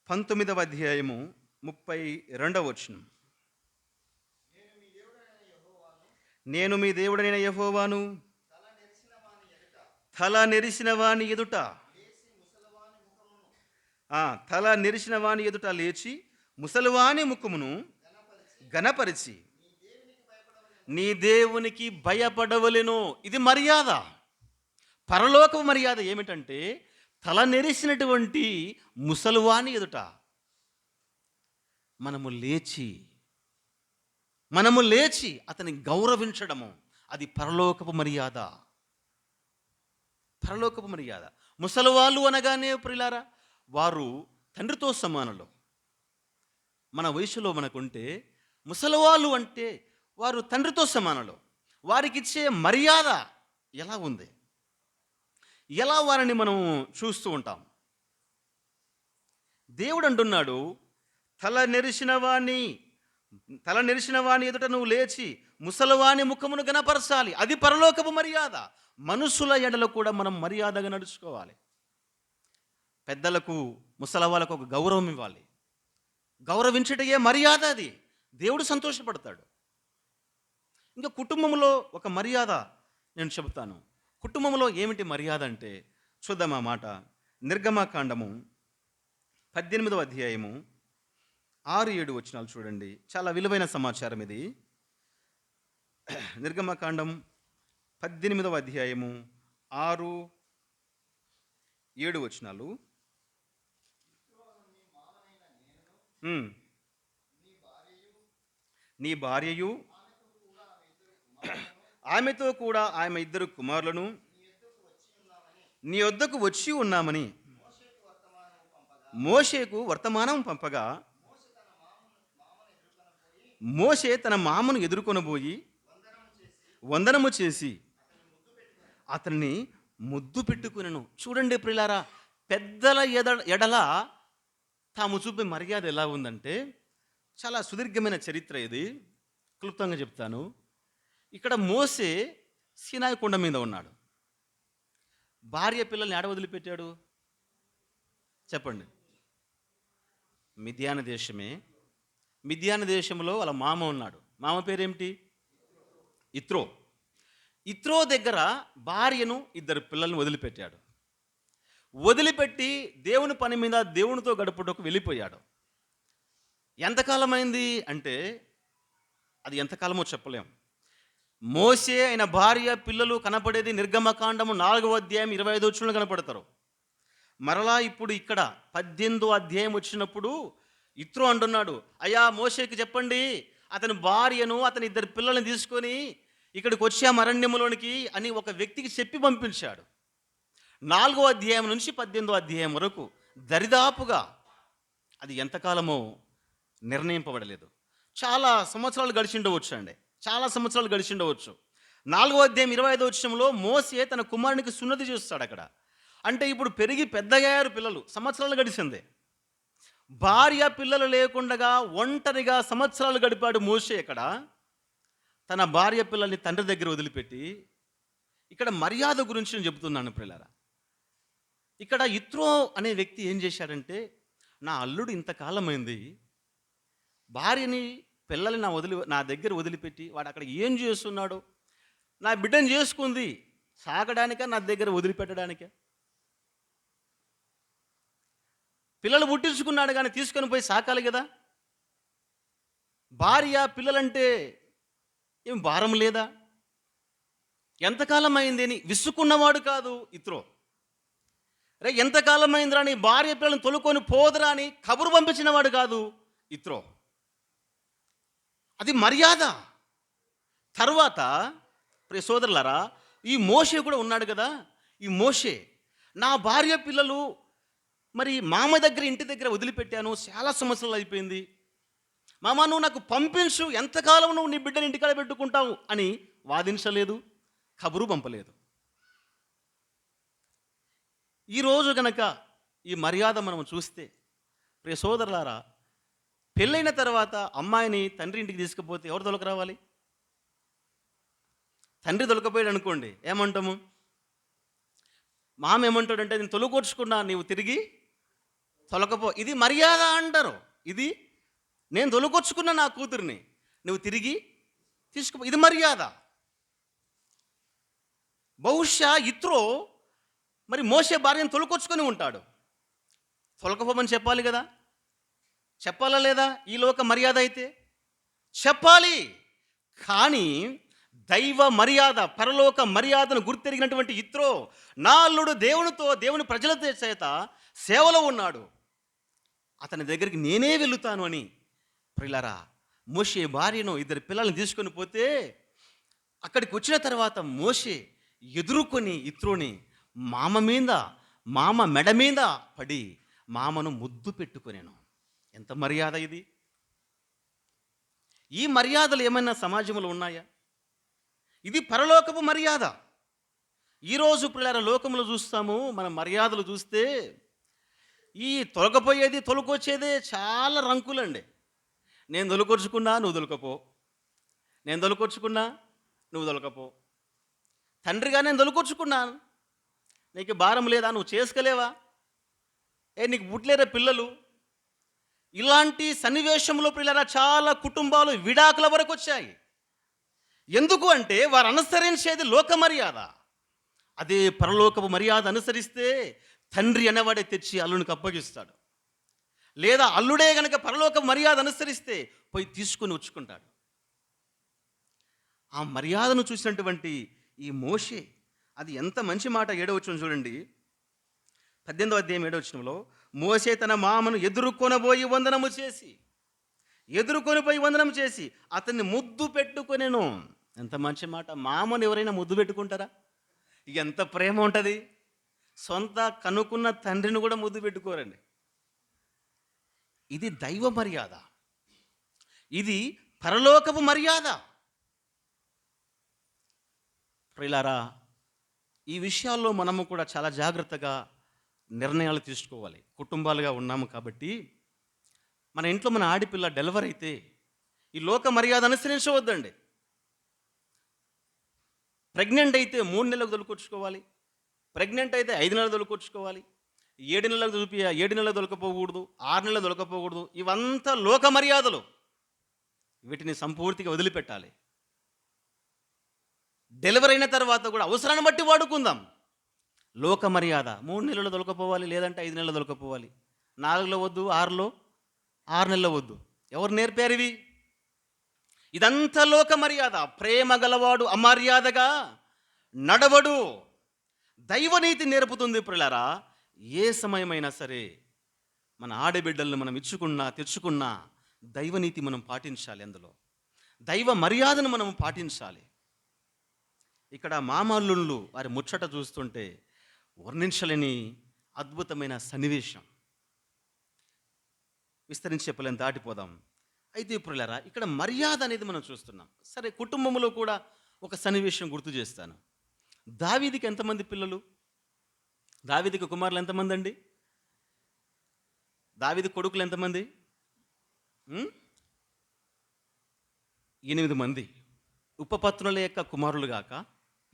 19వ అధ్యాయము 32వ వచనం. నేను మీ దేవుడైన యెహోవాను, తల నెరిసిన వాని ఎదుట లేచి ముసలివాని ముఖమును గణపరిచి నీ దేవునికి భయపడవలెను. ఇది మర్యాద. పరలోక మర్యాద ఏమిటంటే తల నెరిసినటువంటి ముసలివాని ఎదుట మనము లేచి అతని గౌరవించడము, అది పరలోకపు మర్యాద. పరలోకపు మర్యాద. ముసలివాళ్ళు అనగానే ప్రియులారా వారు తండ్రితో సమానులు. మన వయసులో మనకుంటే ముసలివాళ్ళు అంటే వారు తండ్రితో సమానులు. వారికి ఇచ్చే మర్యాద ఎలా ఉంది? ఎలా వారిని మనం చూస్తూ ఉంటాం? దేవుడు అంటున్నాడు, తల నెరిసిన వాని ఎదుట నువ్వు లేచి ముసలివాని ముఖమును గణపరచాలి. అది పరలోకపు మర్యాద. మనుషుల ఎడల కూడా మనం మర్యాదగా నడుచుకోవాలి. పెద్దలకు, ముసలవాళ్ళకు ఒక గౌరవం ఇవ్వాలి. గౌరవించటయే మర్యాద. అది దేవుడు సంతోషపడతాడు. ఇంకా కుటుంబంలో ఒక మర్యాద నేను చెబుతాను. కుటుంబంలో ఏమిటి మర్యాద అంటే చూద్దాం ఆ మాట. నిర్గమకాండము 18వ అధ్యాయము 6-7 వచనాలు చూడండి. చాలా విలువైన సమాచారం ఇది. నిర్గమకాండం 18వ అధ్యాయము 6-7 వచనాలు. నీ భార్యయు ఆమెతో కూడా ఆమె ఇద్దరు కుమారులను నీ వద్దకు వచ్చి ఉన్నామని మోషేకు వర్తమానం పంపగా మోషే తన మామను ఎదుర్కొనబోయి వందనము చేసి అతన్ని ముద్దు పెట్టుకునెను. చూడండి ప్రియులారా, పెద్దల ఎడల తాము చూపే మర్యాద ఎలా ఉందంటే, చాలా సుదీర్ఘమైన చరిత్ర ఇది, క్లుప్తంగా చెప్తాను. ఇక్కడ మోసే సీనాయి కొండ మీద ఉన్నాడు. భార్య పిల్లల్ని ఏడ వదిలిపెట్టాడు చెప్పండి? మిద్యాన దేశమే. మిద్యాన దేశంలో వాళ్ళ మామ ఉన్నాడు. మామ పేరేమిటి? ఇత్రో. ఇత్రో దగ్గర భార్యను ఇద్దరు పిల్లల్ని వదిలిపెట్టాడు. వదిలిపెట్టి దేవుని పని మీద దేవునితో గడుపుటకు వెళ్ళిపోయాడు. ఎంతకాలమైంది అంటే అది ఎంతకాలమో చెప్పలేం. మోసే ఆయన భార్య పిల్లలు కనపడేది నిర్గమకాండము 4వ అధ్యాయం 25వ వచనంలో కనపడతారు. మరలా ఇప్పుడు ఇక్కడ 18వ అధ్యాయం వచ్చినప్పుడు ఇత్రో అంటున్నాడు, అయ్యా మోషేకి చెప్పండి, అతని భార్యను అతని ఇద్దరు పిల్లల్ని తీసుకొని ఇక్కడికి వచ్చాము అరణ్యములోనికి అని ఒక వ్యక్తికి చెప్పి పంపించాడు. 4వ అధ్యాయం నుంచి 18వ అధ్యాయం వరకు దరిదాపుగా అది ఎంతకాలమో నిర్ణయింపబడలేదు. చాలా సంవత్సరాలు గడిచిండవచ్చు అండి, చాలా సంవత్సరాలు గడిచిండవచ్చు. 4వ అధ్యాయం 25వ వచనంలో మోసే తన కుమారునికి సున్నతి చేస్తాడు అక్కడ. అంటే ఇప్పుడు పెరిగి పెద్దయ్యారు పిల్లలు, సంవత్సరాలు గడిచింది. భార్య పిల్లలు లేకుండా ఒంటరిగా సంవత్సరాలు గడిపాడు మోసే. ఇక్కడ తన భార్య పిల్లల్ని తండ్రి దగ్గర వదిలిపెట్టి, ఇక్కడ మర్యాద గురించి నేను చెబుతున్నాను ప్రియులారా. ఇక్కడ ఇత్రో అనే వ్యక్తి ఏం చేశాడంటే, నా అల్లుడు ఇంతకాలమైంది భార్యని పిల్లల్ని నా దగ్గర వదిలిపెట్టి వాడు అక్కడ ఏం చేస్తున్నాడు, నా బిడ్డను చేసుకుంది సాగడానిక నా దగ్గర వదిలిపెట్టడానిక? పిల్లలు పుట్టించుకున్నాడు కానీ తీసుకొని పోయి సాకాలి కదా. భార్య పిల్లలంటే ఏం భారం లేదా? ఎంతకాలం అయింది అని విసుక్కున్నవాడు కాదు ఇత్రో. రే ఎంతకాలం అయిందిరా నీ భార్య పిల్లలను తొలుకొని పోదురా అని కబురు పంపించిన వాడు కాదు ఇత్రో. అది మర్యాద. తర్వాత ప్రియ సోదరులారా, ఈ మోషే కూడా ఉన్నాడు కదా. ఈ మోషే, నా భార్య పిల్లలు మరి మామ దగ్గర ఇంటి దగ్గర వదిలిపెట్టాను, చాలా సంవత్సరాలు అయిపోయింది, మామ నువ్వు నాకు పంపించు, ఎంతకాలం నువ్వు నీ బిడ్డని ఇంటికాడ పెట్టుకుంటావు అని వాదించలేదు, కబురు పంపలేదు. ఈరోజు కనుక ఈ మర్యాద మనం చూస్తే ప్రియ సోదరులారా, పెళ్ళైన తర్వాత అమ్మాయిని తండ్రి ఇంటికి తీసుకుపోతే ఎవరు తొలక రావాలి? తండ్రి తొలకపోయాడు అనుకోండి, ఏమంటాము? మామ ఏమంటాడంటే, నేను తొలగొచ్చుకున్నా, నీవు తిరిగి తొలకపో. ఇది మర్యాద అంటారు. ఇది నేను తొలగొచ్చుకున్నా నా కూతుర్ని, నువ్వు తిరిగి తీసుకుపో, ఇది మర్యాద. బహుశా ఇత్రో మరి మోసే భార్యను తొలకొచ్చుకొని ఉంటాడు. తొలకపోమని చెప్పాలి కదా, చెప్పాలా లేదా? ఈ లోక మర్యాద అయితే చెప్పాలి. కానీ దైవ మర్యాద, పరలోక మర్యాదను గుర్తెరిగినటువంటి ఇత్రో, నా అల్లుడు దేవునితో దేవుని ప్రజల చేత సేవలో ఉన్నాడు, అతని దగ్గరికి నేనే వెళుతాను అని ప్రియులారా మోషే భార్యను ఇద్దరు పిల్లల్ని తీసుకొని పోతే, అక్కడికి వచ్చిన తర్వాత మోషే ఎదుర్కొని ఇత్రోని మామ మెడ మీద పడి మామను ముద్దు పెట్టుకొనేను. ఎంత మర్యాద ఇది! ఈ మర్యాదలు ఏమైనా సమాజంలో ఉన్నాయా? ఇది పరలోకపు మర్యాద. ఈరోజు పిల్లల లోకంలో చూస్తాము, మన మర్యాదలు చూస్తే ఈ తొలకపోయేది తొలకొచ్చేదే చాలా రంకులండి. నేను తొలకొచ్చుకున్నా నువ్వు తొలకపో, నేను తొలకొచ్చుకున్నా నువ్వు తొలకపో. తండ్రిగా నేను తొలకొచ్చుకున్నాను, నీకు భారం లేదా, నువ్వు చేసుకోలేవా, నీకు పుట్టలేరా పిల్లలు? ఇలాంటి సన్నివేశంలో పిల్లల చాలా కుటుంబాలు విడాకుల వరకు వచ్చాయి. ఎందుకు అంటే వారు అనుసరించేది లోక మర్యాద. అదే పరలోకపు మర్యాద అనుసరిస్తే తండ్రి అనేవాడే తెచ్చి అల్లునికి అప్పగిస్తాడు. లేదా అల్లుడే గనక పరలోక మర్యాద అనుసరిస్తే పోయి తీసుకొని వచ్చుకుంటాడు. ఆ మర్యాదను చూసినటువంటి ఈ మోషే, అది ఎంత మంచి మాట! 7వ వచనం చూడండి, 18వ అధ్యాయం 7వ వచనంలో, మోషే తన మామను ఎదుర్కొనబోయి వందనము చేసి. ఎదుర్కొని పోయి వందనం చేసి అతన్ని ముద్దు పెట్టుకొనెను. ఎంత మంచి మాట! మామను ఎవరైనా ముద్దు పెట్టుకుంటారా? ఎంత ప్రేమ ఉంటుంది! సొంత కనుక్కున్న తండ్రిని కూడా ముద్దు పెట్టుకోరండి. ఇది దైవ మర్యాద, ఇది పరలోకపు మర్యాద. ప్రియులారా, ఈ విషయాల్లో మనము కూడా చాలా జాగ్రత్తగా నిర్ణయాలు తీసుకోవాలి. కుటుంబాలుగా ఉన్నాము కాబట్టి మన ఇంట్లో మన ఆడపిల్ల డెలివరీ అయితే ఈ లోక మర్యాద అనుసరించవద్దండి. ప్రెగ్నెంట్ అయితే 3 నెలలకు దొరికొచ్చుకోవాలి, ప్రెగ్నెంట్ అయితే 5 నెలలకు దొరికొచ్చుకోవాలి, 7 నెలలకు 7 నెలలకు దొరకపోకూడదు, 6 నెలలకు దొరకపోకూడదు. ఇవంతా లోక మర్యాదలు. వీటిని సంపూర్తిగా వదిలిపెట్టాలి. డెలివరీ అయిన తర్వాత కూడా అవసరాన్ని బట్టి వాడుకుందాం. లోక మర్యాద 3 నెలలు దొరకపోవాలి, లేదంటే 5 నెలలు దొరకపోవాలి, 4లో వద్దు, 6లో, 6 నెలలు వద్దు. ఎవరు నేర్పారు ఇవి? ఇదంతా లోక మర్యాద. ప్రేమ గలవాడు అమర్యాదగా నడవడు. దైవనీతి నేర్పుతుంది. ప్రియులారా, ఏ సమయమైనా సరే మన ఆడబిడ్డలను మనం ఇచ్చుకున్నా తెచ్చుకున్నా దైవనీతి మనం పాటించాలి. అందులో దైవ మర్యాదను మనం పాటించాలి. ఇక్కడ మామల్లుళ్ళు వారి ముచ్చట చూస్తుంటే వర్ణించలేని అద్భుతమైన సన్నివేశం. విస్తరించి చెప్పలేని దాటిపోదాం. అయితే ప్రియులారా, ఇక్కడ మర్యాద అనేది మనం చూస్తున్నాం. సరే, కుటుంబంలో కూడా ఒక సన్నివేశం గుర్తు చేస్తాను. దావీదుకి ఎంతమంది పిల్లలు? దావీదుకి కుమారులు ఎంతమంది అండి? దావీదు కొడుకులు ఎంతమంది? 8 మంది. ఉపపత్నుల యొక్క కుమారులు గాక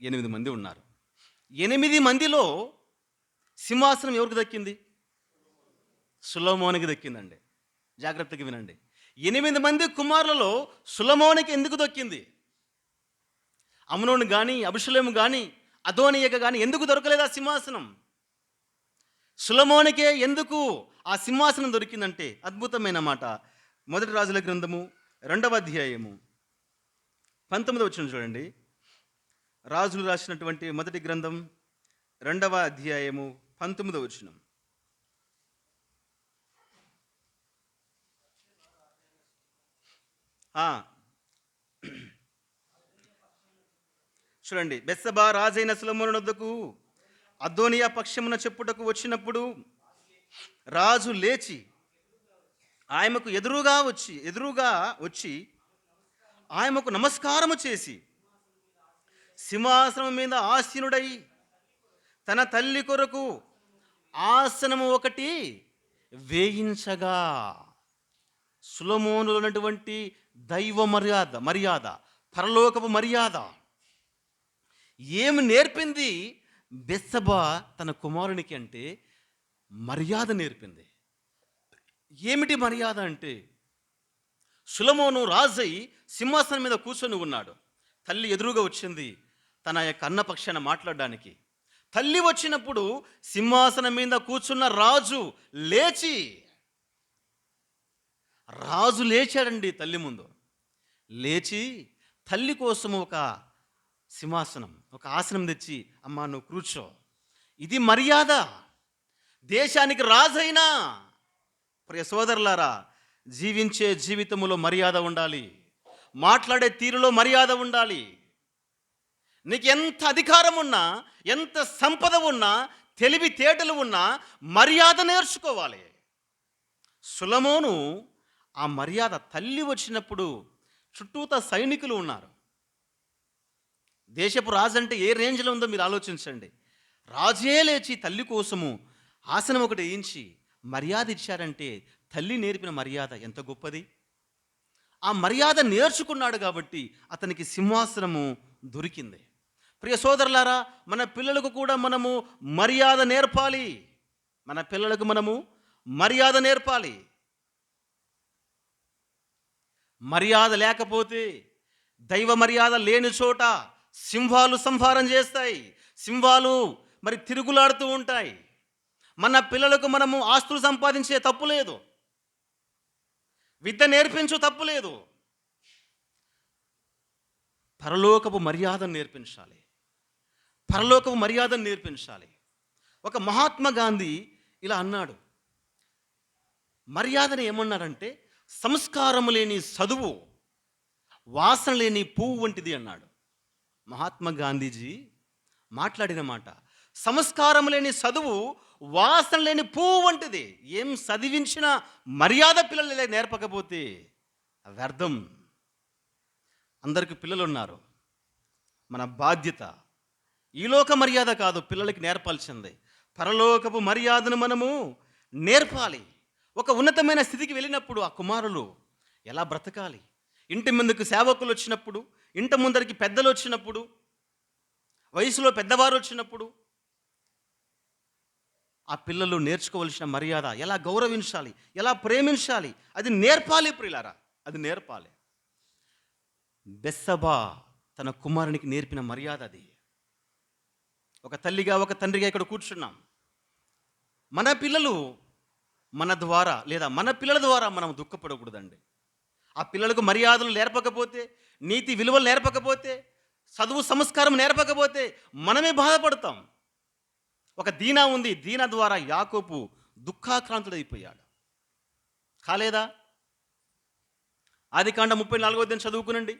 8 మంది ఉన్నారు. 8 మందిలో సింహాసనం ఎవరికి దక్కింది? సొలొమోనుకి దక్కిందండి. జాగ్రత్తగా వినండి. 8 మంది కుమారులలో సొలొమోనుకి ఎందుకు దక్కింది? అమ్నోను కానీ, అబిషలోము కానీ, అదోనీయకు కానీ ఎందుకు దొరకలేదు ఆ సింహాసనం? సొలొమోనుకే ఎందుకు ఆ సింహాసనం దొరికిందంటే అద్భుతమైన మాట. 1 రాజుల గ్రంథము 2వ అధ్యాయము 19వ వచనం చూడండి. రాజులు రాసినటువంటి 1 గ్రంథం 2వ అధ్యాయము 19వ వచనం. చూడండి. బెత్షెబా రాజైన సొలొమోను వద్దకు అదోనియా పక్షమున చెప్పుటకు వచ్చినప్పుడు రాజు లేచి ఆయనకు ఎదురుగా వచ్చి ఆయనకు నమస్కారము చేసి సింహాసనం మీద ఆసీనుడై తన తల్లి కొరకు ఆసనము ఒకటి వేయించగా, సొలొమోనులో ఉన్నటువంటి దైవ మర్యాద, పరలోకపు మర్యాద ఏమి నేర్పింది బెత్షెబా తన కుమారునికి అంటే మర్యాద నేర్పింది. ఏమిటి మర్యాద అంటే, సొలొమోను రాజై సింహాసనం మీద కూర్చొని ఉన్నాడు. తల్లి ఎదురుగా వచ్చింది తన యొక్క అన్నపక్షాన మాట్లాడడానికి. తల్లి వచ్చినప్పుడు సింహాసనం మీద కూర్చున్న రాజు లేచాడండి. తల్లి ముందు లేచి తల్లి కోసము ఒక సింహాసనం, ఒక ఆసనం తెచ్చి, అమ్మా నువ్వు కూర్చో. ఇది మర్యాద. దేశానికి రాజైనా ప్రియ సోదరులారా, జీవించే జీవితములో మర్యాద ఉండాలి, మాట్లాడే తీరులో మర్యాద ఉండాలి. నీకు ఎంత అధికారం ఉన్నా, ఎంత సంపద ఉన్నా, తెలివితేటలు ఉన్నా మర్యాద నేర్చుకోవాలి. సొలొమోను ఆ మర్యాద, తల్లి వచ్చినప్పుడు చుట్టూతా సైనికులు ఉన్నారు. దేశపు రాజు అంటే ఏ రేంజ్లో ఉందో మీరు ఆలోచించండి. రాజే లేచి తల్లి కోసము ఆసనం ఒకటి వేయించి మర్యాద ఇచ్చారంటే తల్లి నేర్పిన మర్యాద ఎంత గొప్పది. ఆ మర్యాద నేర్చుకున్నాడు కాబట్టి అతనికి సింహాసనము దొరికింది. ప్రియ సోదరులారా, మన పిల్లలకు కూడా మనము మర్యాద నేర్పాలి. మన పిల్లలకు మనము మర్యాద నేర్పాలి. మర్యాద లేకపోతే, దైవ మర్యాద లేని చోట సింహాలు సంహారం చేస్తాయి, సింహాలు మరి తిరుగులాడుతూ ఉంటాయి. మన పిల్లలకు మనము ఆస్తులు సంపాదించే తప్పు లేదు, విద్య నేర్పించు తప్పు లేదు, పరలోకపు మర్యాదను నేర్పించాలి. పరలోకపు మర్యాదను నేర్పించాలి. ఒక మహాత్మా గాంధీ ఇలా అన్నాడు. మర్యాదను ఏమన్నారంటే సంస్కారము లేని చదువు వాసన లేని పువ్వు వంటిది అన్నాడు. మహాత్మా గాంధీజీ మాట్లాడిన మాట. సంస్కారం లేని చదువు వాసన లేని పువ్వు వంటిది. ఏం చదివించిన మర్యాద పిల్లలు నేర్పకపోతే వ్యర్థం. అందరికి పిల్లలు ఉన్నారు. మన బాధ్యత ఈలోక మర్యాద కాదు పిల్లలకి నేర్పాల్సిందే, పరలోకపు మర్యాదను మనము నేర్పాలి. ఒక ఉన్నతమైన స్థితికి వెళ్ళినప్పుడు ఆ కుమారులు ఎలా బ్రతకాలి, ఇంటి ముందుకు సేవకులు వచ్చినప్పుడు, ఇంటి ముందరికి పెద్దలు వచ్చినప్పుడు, వయసులో పెద్దవారు వచ్చినప్పుడు ఆ పిల్లలు నేర్చుకోవలసిన మర్యాద, ఎలా గౌరవించాలి, ఎలా ప్రేమించాలి, అది నేర్పాలి ప్రియులారా, అది నేర్పాలి. బెత్షెబా తన కుమారునికి నేర్పిన మర్యాద అది. ఒక తల్లిగా ఒక తండ్రిగా ఇక్కడ కూర్చున్నాం. మన పిల్లలు మన ద్వారా లేదా మన పిల్లల ద్వారా మనం దుఃఖపడకూడదండి. ఆ పిల్లలకు మర్యాదలు నేర్పకపోతే, నీతి విలువలు నేర్పకపోతే, చదువు సంస్కారం నేర్పకపోతే మనమే బాధపడతాం. ఒక దీనా ఉంది. దీనా ద్వారా యాకోబు దుఃఖాక్రాంతుడైపోయాడు. కాలేదా? ఆదికాండం 34వ చదువుకునండి.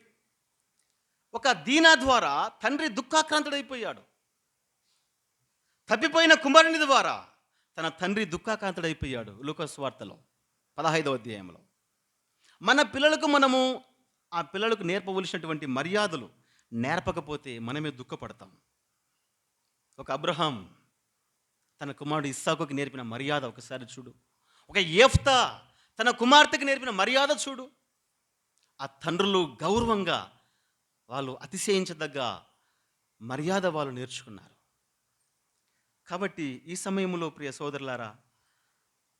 ఒక దీనా ద్వారా తండ్రి దుఃఖాక్రాంతుడైపోయాడు. తప్పిపోయిన కుమారుని ద్వారా తన తండ్రి దుఃఖాక్రాంతుడైపోయాడు. లూకా సువార్తలో 15వ అధ్యాయంలో. మన పిల్లలకు మనము ఆ పిల్లలకు నేర్పవలసినటువంటి మర్యాదలు నేర్పకపోతే మనమే దుఃఖపడతాం. ఒక అబ్రహాం తన కుమారుడు ఇస్సాకుకి నేర్పిన మర్యాద ఒకసారి చూడు. ఒక యెఫ్తా తన కుమార్తెకి నేర్పిన మర్యాద చూడు. ఆ తండ్రులు గౌరవంగా వాళ్ళు అతిశయించదగ్గ మర్యాద వాళ్ళు నేర్చుకున్నారు. కాబట్టి ఈ సమయంలో ప్రియ సోదరులారా,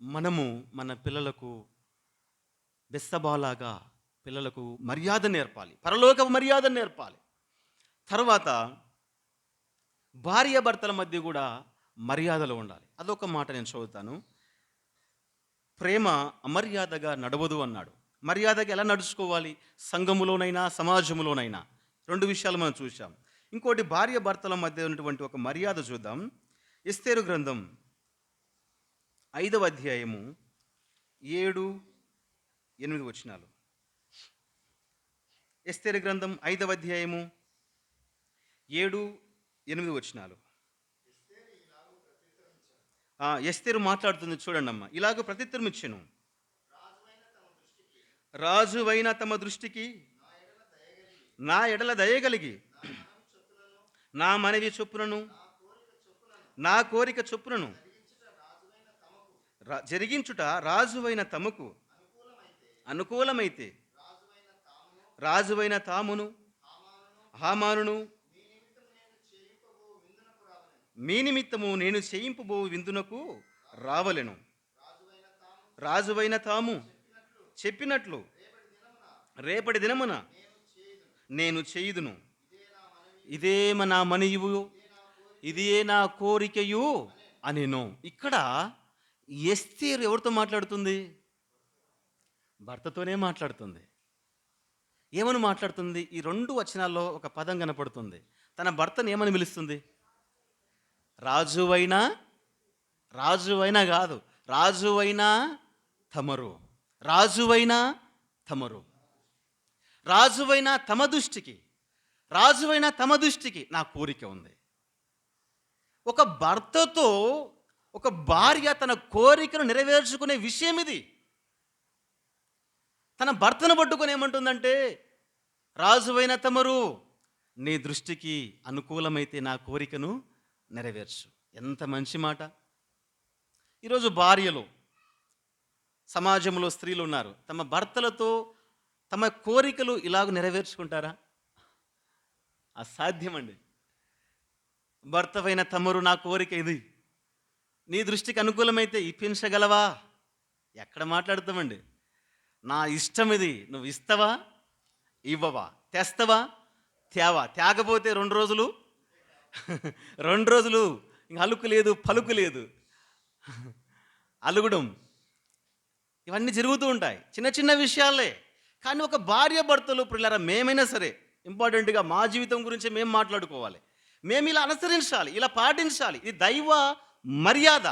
మనము మన పిల్లలకు బెత్షెబాలాగా పిల్లలకు మర్యాద నేర్పాలి, పరలోక మర్యాద నేర్పాలి. తర్వాత భార్య భర్తల మధ్య కూడా మర్యాదలు ఉండాలి. అదొక మాట నేను చదువుతాను. ప్రేమ అమర్యాదగా నడవదు అన్నాడు. మర్యాదగా ఎలా నడుచుకోవాలి? సంఘములోనైనా సమాజంలోనైనా. 2 విషయాలు మనం చూసాం. ఇంకోటి భార్య భర్తల మధ్య ఉన్నటువంటి ఒక మర్యాద చూద్దాం. ఎస్తేరు గ్రంథం 5వ అధ్యాయము 7-8 వచనాలు. ఎస్తేరు గ్రంథం 5వ అధ్యాయము 7-8 వచనాలు. ఎస్తేరు మాట్లాడుతుంది చూడండి అమ్మ. ఇలాగ ప్రత్యుత్తరం ఇచ్చెను, రాజువైన తమ దృష్టికి నా ఎడల దయగలిగి నా మనవి చొప్పునను నా కోరిక చొప్పునను జరిగించుట రాజువైన తమకు అనుకూలమైతే రాజువైన తామును హామానును మీ నిమిత్తము నేను చేయింపబో విందునకు రావలెను. రాజువైన తాము చెప్పినట్లు రేపటి దినమున నేను చేయుదును. ఇదే నా మనయువు, ఇదే నా కోరికయు అనెను. ఇక్కడ ఎస్తేరు ఎవరితో మాట్లాడుతుంది? భర్తతోనే మాట్లాడుతుంది. ఏమని మాట్లాడుతుంది? ఈ 2 వచనాల్లో ఒక పదం కనపడుతుంది. తన భర్తను ఏమని పిలుస్తుంది? రాజువైనా కాదు, రాజువైనా తమరు, రాజువైనా తమరు, రాజువైన తమ దృష్టికి నా కోరిక ఉంది. ఒక భర్తతో ఒక భార్య తన కోరికను నెరవేర్చుకునే విషయం ఇది. తన భర్తను పట్టుకొని ఏమంటుందంటే, రాజువైన తమరు నీ దృష్టికి అనుకూలమైతే నా కోరికను నెరవేర్చు. ఎంత మంచి మాట. ఈరోజు భార్యలు, సమాజంలో స్త్రీలు ఉన్నారు. తమ భర్తలతో తమ కోరికలు ఇలాగ నెరవేర్చుకుంటారా? అసాధ్యమండి. భర్తవైన తమరు నా కోరిక ఇది, నీ దృష్టికి అనుకూలమైతే ఇప్పించగలవా? ఎక్కడ మాట్లాడతామండి? నా ఇష్టం ఇది, నువ్వు ఇస్తావా ఇవ్వవా, తెస్తావా తేవా, తేకపోతే 2 రోజులు 2 రోజులు ఇంక అలుకు లేదు పలుకు లేదు, అలుగుడం, ఇవన్నీ జరుగుతూ ఉంటాయి. చిన్న చిన్న విషయాలే. కానీ ఒక భార్య భర్తలు పిల్లరా మేమైనా సరే ఇంపార్టెంట్గా మా జీవితం గురించి మేము మాట్లాడుకోవాలి. మేము ఇలా అనుసరించాలి, ఇలా పాటించాలి. ఇది దైవ మర్యాద.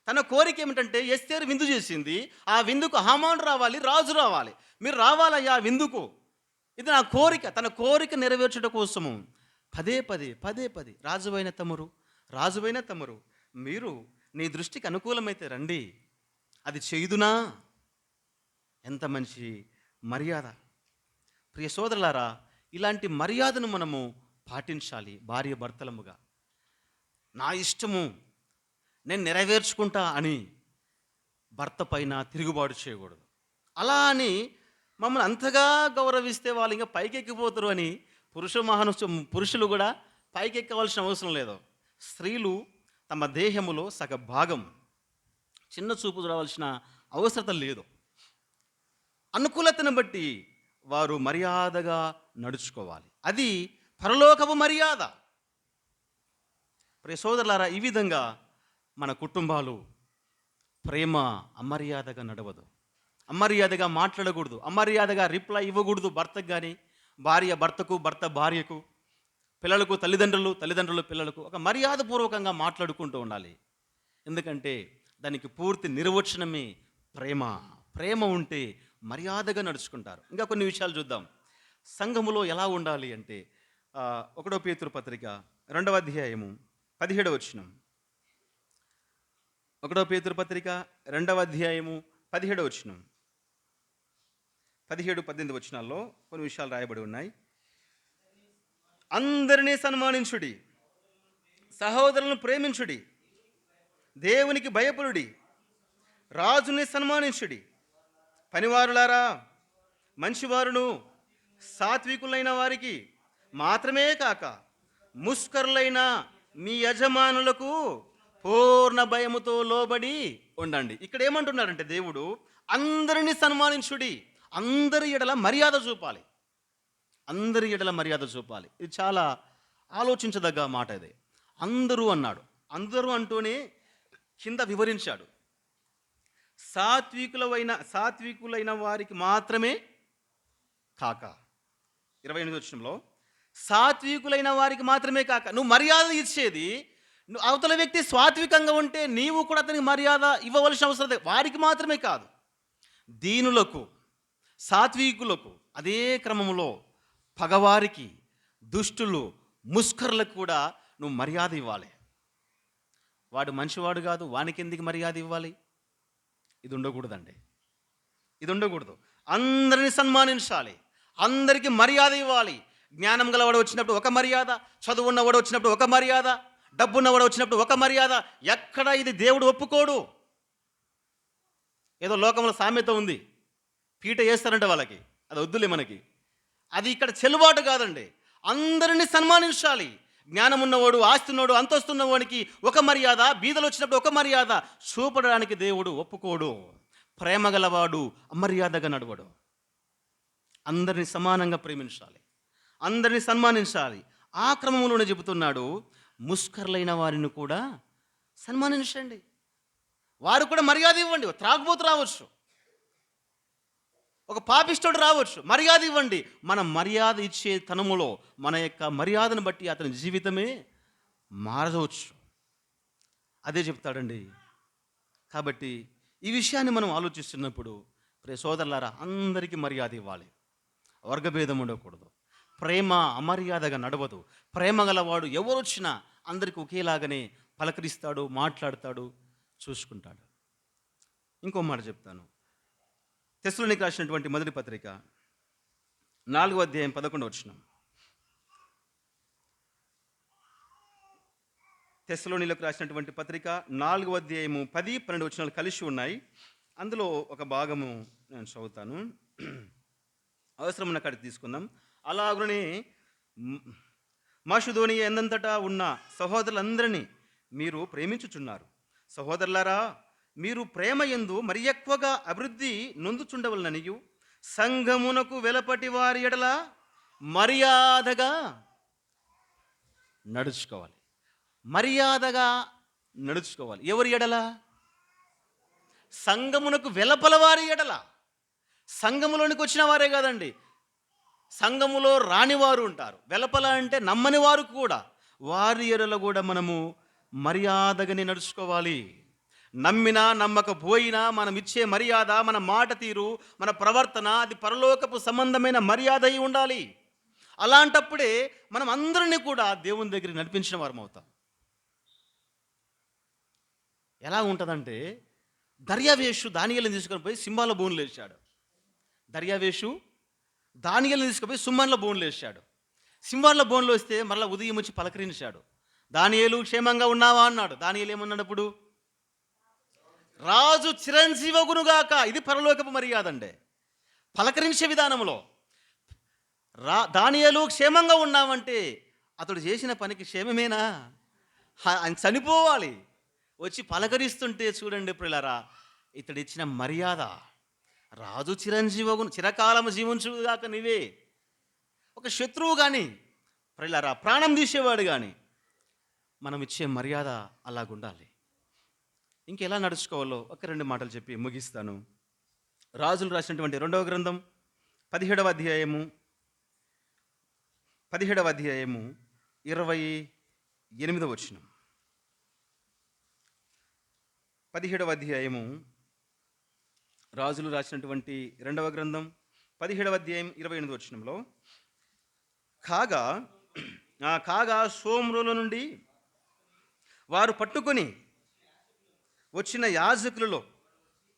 తన కోరిక ఏమిటంటే ఎస్తేరు విందు చేసింది. ఆ విందుకు హామాను రావాలి, రాజు రావాలి. మీరు రావాలయ్యా ఆ విందుకు, ఇది నా కోరిక. తన కోరిక నెరవేర్చడం కోసము పదే రాజువైన తమరు మీరు నీ దృష్టికి అనుకూలమైతే రండి, అది చేయుదునా. ఎంత మంచి మర్యాద! ప్రియ సోదరులారా, ఇలాంటి మర్యాదను మనము పాటించాలి. భార్య భర్తలముగా నా ఇష్టము నేను నెరవేర్చుకుంటా అని భర్త పైన తిరుగుబాటు చేయకూడదు. అలా అని మమ్మల్ని అంతగా గౌరవిస్తే వాళ్ళు ఇంకా పైకెక్కిపోతారు అని పురుషులు కూడా పైకెక్కవలసిన అవసరం లేదు. స్త్రీలు తమ దేహములో సగ భాగం చిన్న చూపు చూడవలసిన అవసరం లేదు. అనుకూలతను బట్టి వారు మర్యాదగా నడుచుకోవాలి. అది పరలోకపు మర్యాద. ప్రియ సోదరులారా, ఈ విధంగా మన కుటుంబాలు ప్రేమ అమర్యాదగా నడవదు, అమర్యాదగా మాట్లాడకూడదు, అమర్యాదగా రిప్లై ఇవ్వకూడదు. భర్తకు కానీ, భార్య భర్తకు, భర్త భార్యకు, పిల్లలకు తల్లిదండ్రులు పిల్లలకు ఒక మర్యాదపూర్వకంగా మాట్లాడుకుంటూ ఉండాలి. ఎందుకంటే దానికి పూర్తి నిర్వచనమే ప్రేమ. ప్రేమ ఉంటే మర్యాదగా నడుచుకుంటారు. ఇంకా కొన్ని విషయాలు చూద్దాం. సంఘములో ఎలా ఉండాలి అంటే 1 పేతురు పత్రిక 2వ అధ్యాయము 17వ వచనం. 1 పేతురు పత్రిక 2వ అధ్యాయము 17వ వచనం, 17-18 వచనాల్లో కొన్ని విషయాలు రాయబడి ఉన్నాయి. అందరినీ సన్మానించుడి, సహోదరులను ప్రేమించుడి, దేవునికి భయపడుడి, రాజుని సన్మానించుడి. పనివారులారా, మంచివారును సాత్వికులైన వారికి మాత్రమే కాక ముష్కరులైన మీ యజమానులకు పూర్ణ భయముతో లోబడి ఉండండి. ఇక్కడ ఏమంటున్నారంటే దేవుడు అందరినీ సన్మానించుడి, అందరి ఎడల మర్యాద చూపాలి, అందరి ఎడల మర్యాద చూపాలి. ఇది చాలా ఆలోచించదగ్గ మాట. ఇది అందరూ అన్నాడు. అందరూ అంటూనే కింద వివరించాడు. సాత్వికులైన వారికి మాత్రమే కాక, 28వ వచనంలో సాత్వికులైన వారికి మాత్రమే కాక. నువ్వు మర్యాద ఇచ్చేది, నువ్వు అవతల వ్యక్తి సాత్వికంగా ఉంటే నీవు కూడా అతనికి మర్యాద ఇవ్వవలసిన అవసరం లేదు. వారికి మాత్రమే కాదు, దీనులకు, సాత్వికులకు, అదే క్రమంలో పగవారికి, దుష్టులు, ముష్కరులకు కూడా నువ్వు మర్యాద ఇవ్వాలి. వాడు మంచివాడు కాదు, వానికి ఎందుకు మర్యాద ఇవ్వాలి? ఇది ఉండకూడదండి, ఇది ఉండకూడదు. అందరిని సన్మానించాలి, అందరికీ మర్యాద ఇవ్వాలి. జ్ఞానం గలవాడు వచ్చినప్పుడు ఒక మర్యాద, చదువు ఉన్నవాడు వచ్చినప్పుడు ఒక మర్యాద, డబ్బున్నవాడు వచ్చినప్పుడు ఒక మర్యాద. ఎక్కడ ఇది దేవుడు ఒప్పుకోడు. ఏదో లోకంలో సామెత ఉంది, పీట వేస్తారంటే వాళ్ళకి, అది వద్దులే మనకి. అది ఇక్కడ చెల్లుబాటు కాదండి. అందరినీ సన్మానించాలి. జ్ఞానం ఉన్నవాడు, ఆస్తి ఉన్నవాడు, అంతస్తున్నవాడికి ఒక మర్యాద, బీదలు వచ్చినప్పుడు ఒక మర్యాద చూపడానికి దేవుడు ఒప్పుకోడు. ప్రేమ గలవాడు అమర్యాదగా నడవడు. అందరినీ సమానంగా ప్రేమించాలి, అందరినీ సన్మానించాలి. ఆ క్రమంలోనే చెబుతున్నాడు, ముష్కరులైన వారిని కూడా సన్మానించండి, వారు కూడా మర్యాద ఇవ్వండి. త్రాగుబోతు రావచ్చు, ఒక పాపిష్టుడు రావచ్చు, మర్యాద ఇవ్వండి. మన మర్యాద ఇచ్చే తనములో మన యొక్క మర్యాదను బట్టి అతని జీవితమే మారవచ్చు. అదే చెప్తాడండి. కాబట్టి ఈ విషయాన్ని మనం ఆలోచిస్తున్నప్పుడు ప్రియ సోదరులారా, అందరికీ మర్యాద ఇవ్వాలి, వర్గభేదం ఉండకూడదు. ప్రేమ అమర్యాదగా నడవదు. ప్రేమ గలవాడు ఎవరు వచ్చినా అందరికీ ఒకేలాగానే పలకరిస్తాడు, మాట్లాడతాడు, చూసుకుంటాడు. ఇంకో మాట చెప్తాను. తెస్సలోనికీయులకు రాసినటువంటి మొదటి పత్రిక 4వ అధ్యాయం 11వ వచనం. తెస్సలోనికీయులకు రాసినటువంటి పత్రిక 4వ అధ్యాయము 10-12 వచనాలు కలిసి ఉన్నాయి. అందులో ఒక భాగము నేను చదువుతాను, అవసరమున్న కాడికి తీసుకుందాం. అలాగనే మాషెదోనియ ఎందంతటా ఉన్న సహోదరులందరినీ మీరు ప్రేమించుచున్నారు. సహోదరులారా, మీరు ప్రేమ యందు మరి ఎక్కువగా అభివృద్ధి నొందుచుండవలననియు, సంఘమునకు వెలపటి వారి ఎడల మర్యాదగా నడుచుకోవాలి. మర్యాదగా నడుచుకోవాలి. ఎవరి ఎడల? సంఘమునకు వెలపల వారి ఎడల. సంఘములోనికి వచ్చిన వారే కాదండి, సంఘములో రానివారు ఉంటారు. వెలపల అంటే నమ్మని వారు కూడా, వారి ఎడల కూడా మనము మర్యాదగానే నడుచుకోవాలి. నమ్మినా నమ్మకపోయినా మనం ఇచ్చే మర్యాద, మన మాట తీరు, మన ప్రవర్తన అది పరలోకపు సంబంధమైన మర్యాద అయి ఉండాలి. అలాంటప్పుడే మనం అందరినీ కూడా దేవుని దగ్గరికి నడిపించిన వారం అవుతాం. ఎలా ఉంటుందంటే, దర్యావేషు దానియేలుని తీసుకొని పోయి సింహాల బోన్లు వేశాడు. దర్యావేషు దానియేలుని తీసుకుపోయి సింహాల బోన్లు వేశాడు. సింహాల బోన్లు వస్తే మళ్ళీ ఉదయం వచ్చి పలకరించాడు. దానియేలు క్షేమంగా ఉన్నావా అన్నాడు. దానియేలు ఏమన్నాడు అప్పుడు? రాజు చిరంజీవగునుగాక. ఇది పరలోకపు మర్యాద అండి. పలకరించే విధానంలో దానియేలు క్షేమంగా ఉన్నామంటే అతడు చేసిన పనికి క్షేమమేనా? ఆయన చనిపోవాలి. వచ్చి పలకరిస్తుంటే చూడండి ప్రియులారా, ఇతడు ఇచ్చిన మర్యాద. రాజు చిరంజీవగును, చిరకాలము జీవించుగాక నీవే. ఒక శత్రువు కానీ ప్రియులారా, ప్రాణం తీసేవాడు కానీ మనం ఇచ్చే మర్యాద అలాగుండాలి. ఇంకెలా నడుచుకోవాలో ఒక 2 మాటలు చెప్పి ముగిస్తాను. రాజులు రాసినటువంటి 2వ గ్రంథం 17వ అధ్యాయము 28వ వచనం. 17వ అధ్యాయము రాజులు రాసినటువంటి 2వ గ్రంథం 17వ అధ్యాయం 28వ వచనంలో, కాగా సోమ్రోల నుండి వారు పట్టుకొని వచ్చిన యాజకులలో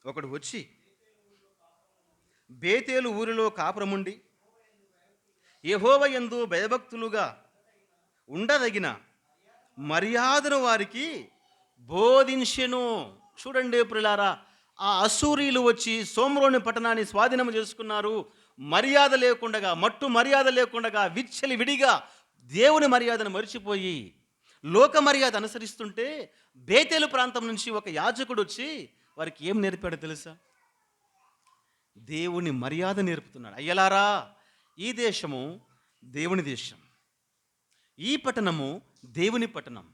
ఒకడు వచ్చి బేతేలు ఊరిలో కాపురముండి యెహోవా యందు భయభక్తులుగా ఉండదగిన మర్యాదను వారికి బోధించెను. చూడండి ప్రియులారా, ఆ అసూరీలు వచ్చి సోమ్రోని పట్టణాన్ని స్వాధీనం చేసుకున్నారు. మర్యాద లేకుండగా, మర్యాద లేకుండగా, విచ్చలి విడిగా దేవుని మర్యాదను మరిచిపోయి లోక మర్యాద అనుసరిస్తుంటే బేతేలు ప్రాంతం నుంచి ఒక యాజకుడు వచ్చి వారికి ఏం నేర్పాడో తెలుసా? దేవుని మర్యాద నేర్పుతున్నాడు. అయ్యలారా, ఈ దేశము దేవుని దేశం, ఈ పట్టణము దేవుని పట్టణం.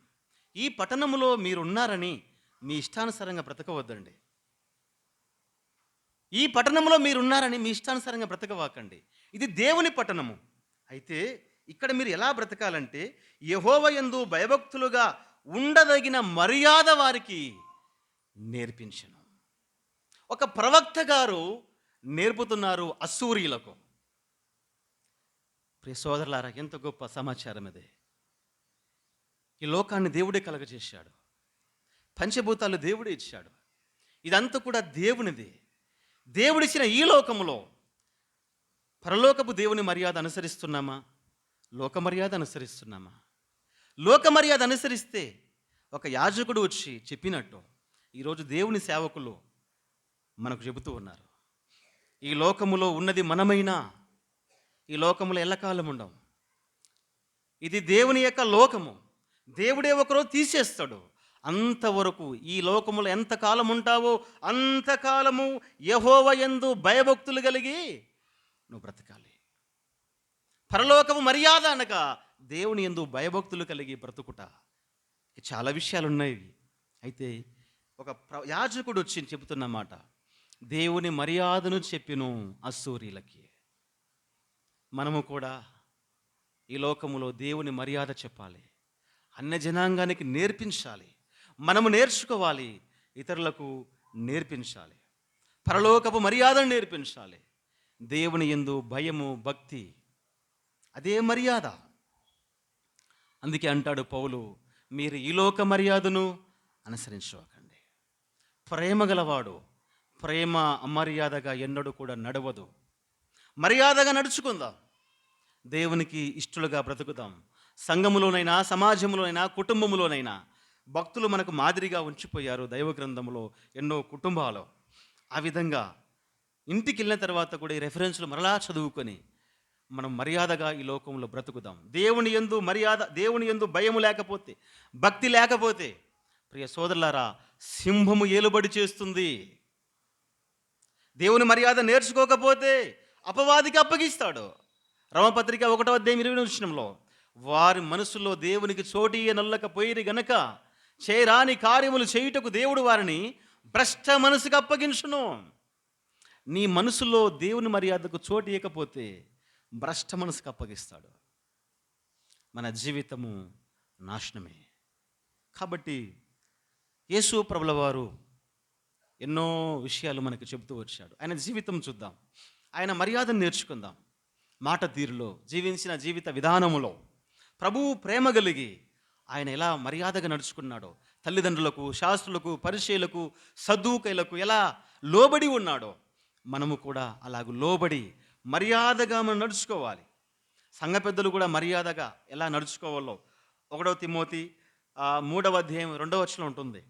ఈ పట్టణములో మీరున్నారని మీ ఇష్టానుసారంగా బ్రతకవద్దండి. ఈ పట్టణంలో మీరున్నారని మీ ఇష్టానుసారంగా బ్రతకవాకండి. ఇది దేవుని పట్టణము. అయితే ఇక్కడ మీరు ఎలా బ్రతకాలంటే, యెహోవా యందు భయభక్తులుగా ఉండదగిన మర్యాద వారికి నేర్పించను. ఒక ప్రవక్త గారు నేర్పుతున్నారు అసూరీలకు. ప్రియ సోదరులారా, ఎంత గొప్ప సమాచారం ఇది. ఈ లోకాన్ని దేవుడే కలగజేశాడు. పంచభూతాలు దేవుడే ఇచ్చాడు. ఇదంతా కూడా దేవునిది. దేవుడిచ్చిన ఈ లోకములో పరలోకపు దేవుని మర్యాద అనుసరిస్తున్నామా? లోక మర్యాద అనుసరిస్తున్నామా? లోక మర్యాద అనుసరిస్తే ఒక యాజకుడు వచ్చి చెప్పినట్టు ఈరోజు దేవుని సేవకులు మనకు చెబుతూ ఉన్నారు. ఈ లోకములో ఉన్నది మనమైనా ఈ లోకములో ఎల్లకాలం ఉండం. ఇది దేవుని యొక్క లోకము. దేవుడే ఒకరోజు తీసేస్తాడు. అంతవరకు ఈ లోకములో ఎంతకాలం ఉంటావో అంతకాలము యెహోవా యందు భయభక్తులు కలిగి నువ్వు బ్రతకాలి. పరలోకము మర్యాద అనగా దేవుని యందు భయభక్తులు కలిగి బ్రతుకుట. చాలా విషయాలు ఉన్నాయి. అయితే ఒక యాజకుడు వచ్చి చెబుతున్నమాట, దేవుని మర్యాదను చెప్పిను అసూరీలకి. మనము కూడా ఈ లోకములో దేవుని మర్యాద చెప్పాలి. అన్య జనాంగానికి నేర్పించాలి. మనము నేర్చుకోవాలి, ఇతరులకు నేర్పించాలి. పరలోకపు మర్యాదను నేర్పించాలి. దేవుని యందు భయము, భక్తి, అదే మర్యాద. అందుకే అంటాడు పౌలు, మీరు ఈ లోక మర్యాదను అనుసరించకండి. ప్రేమ గలవాడు ప్రేమ అమర్యాదగా ఎన్నడూ కూడా నడవదు. మర్యాదగా నడుచుకుందాం. దేవునికి ఇష్టలుగా బ్రతుకుదాం. సంఘములోనైనా, సమాజంలోనైనా, కుటుంబంలోనైనా భక్తులు మనకు మాదిరిగా ఉంచిపోయారు. దైవ గ్రంథంలో ఎన్నో కుటుంబాలు. ఆ విధంగా ఇంటికి వెళ్ళిన తర్వాత కూడా ఈ రెఫరెన్స్లు మరలా చదువుకొని మనం మర్యాదగా ఈ లోకంలో బ్రతుకుదాం. దేవుని యందు భయము లేకపోతే, భక్తి లేకపోతే ప్రియ సోదరులారా, సింహము ఏలుబడి చేస్తుంది. దేవుని మర్యాద నేర్చుకోకపోతే అపవాదికి అప్పగిస్తాడు. రోమపత్రిక 1:20 వారి మనసులో దేవునికి చోటియ నొల్లకపోయిరి గనక చేయరాని కార్యములు చేయుటకు దేవుడు వారిని భ్రష్ట మనసుకు అప్పగించును. నీ మనసులో దేవుని మర్యాదకు చోటు ఇవ్వకపోతే భ్రష్ట మనసుకు అప్పగిస్తాడు. మన జీవితము నాశనమే. కాబట్టి యేసు ప్రభుల వారు ఎన్నో విషయాలు మనకు చెబుతూ వచ్చాడు. ఆయన జీవితం చూద్దాం, ఆయన మర్యాదను నేర్చుకుందాం. మాట తీరులో, జీవించిన జీవిత విధానములో ప్రభువు ప్రేమ కలిగి ఆయన ఎలా మర్యాదగా నడుచుకున్నాడో, తల్లిదండ్రులకు, శాస్త్రులకు, పరిచయులకు, సద్దూకైలకు ఎలా లోబడి ఉన్నాడో మనము కూడా అలాగ లోబడి మర్యాదగా మనం నడుచుకోవాలి. సంఘ పెద్దలు కూడా మర్యాదగా ఎలా నడుచుకోవాలో 1 తిమోతి 3వ అధ్యాయం 2వ వచనం ఉంటుంది.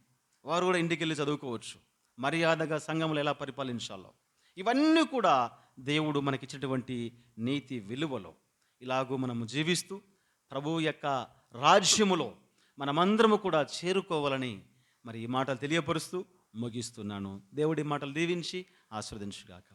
వారు కూడా ఇంటికి వెళ్ళి చదువుకోవచ్చు, మర్యాదగా సంఘములు ఎలా పరిపాలించాలో. ఇవన్నీ కూడా దేవుడు మనకిచ్చినటువంటి నీతి విలువలో ఇలాగూ మనము జీవిస్తూ ప్రభువు యొక్క రాజ్యములో మనమందరము కూడా చేరుకోవాలని మరి ఈ మాటలు తెలియపరుస్తూ ముగిస్తున్నాను. దేవుడి మాటలు దీవించి ఆస్వాదించుగాక.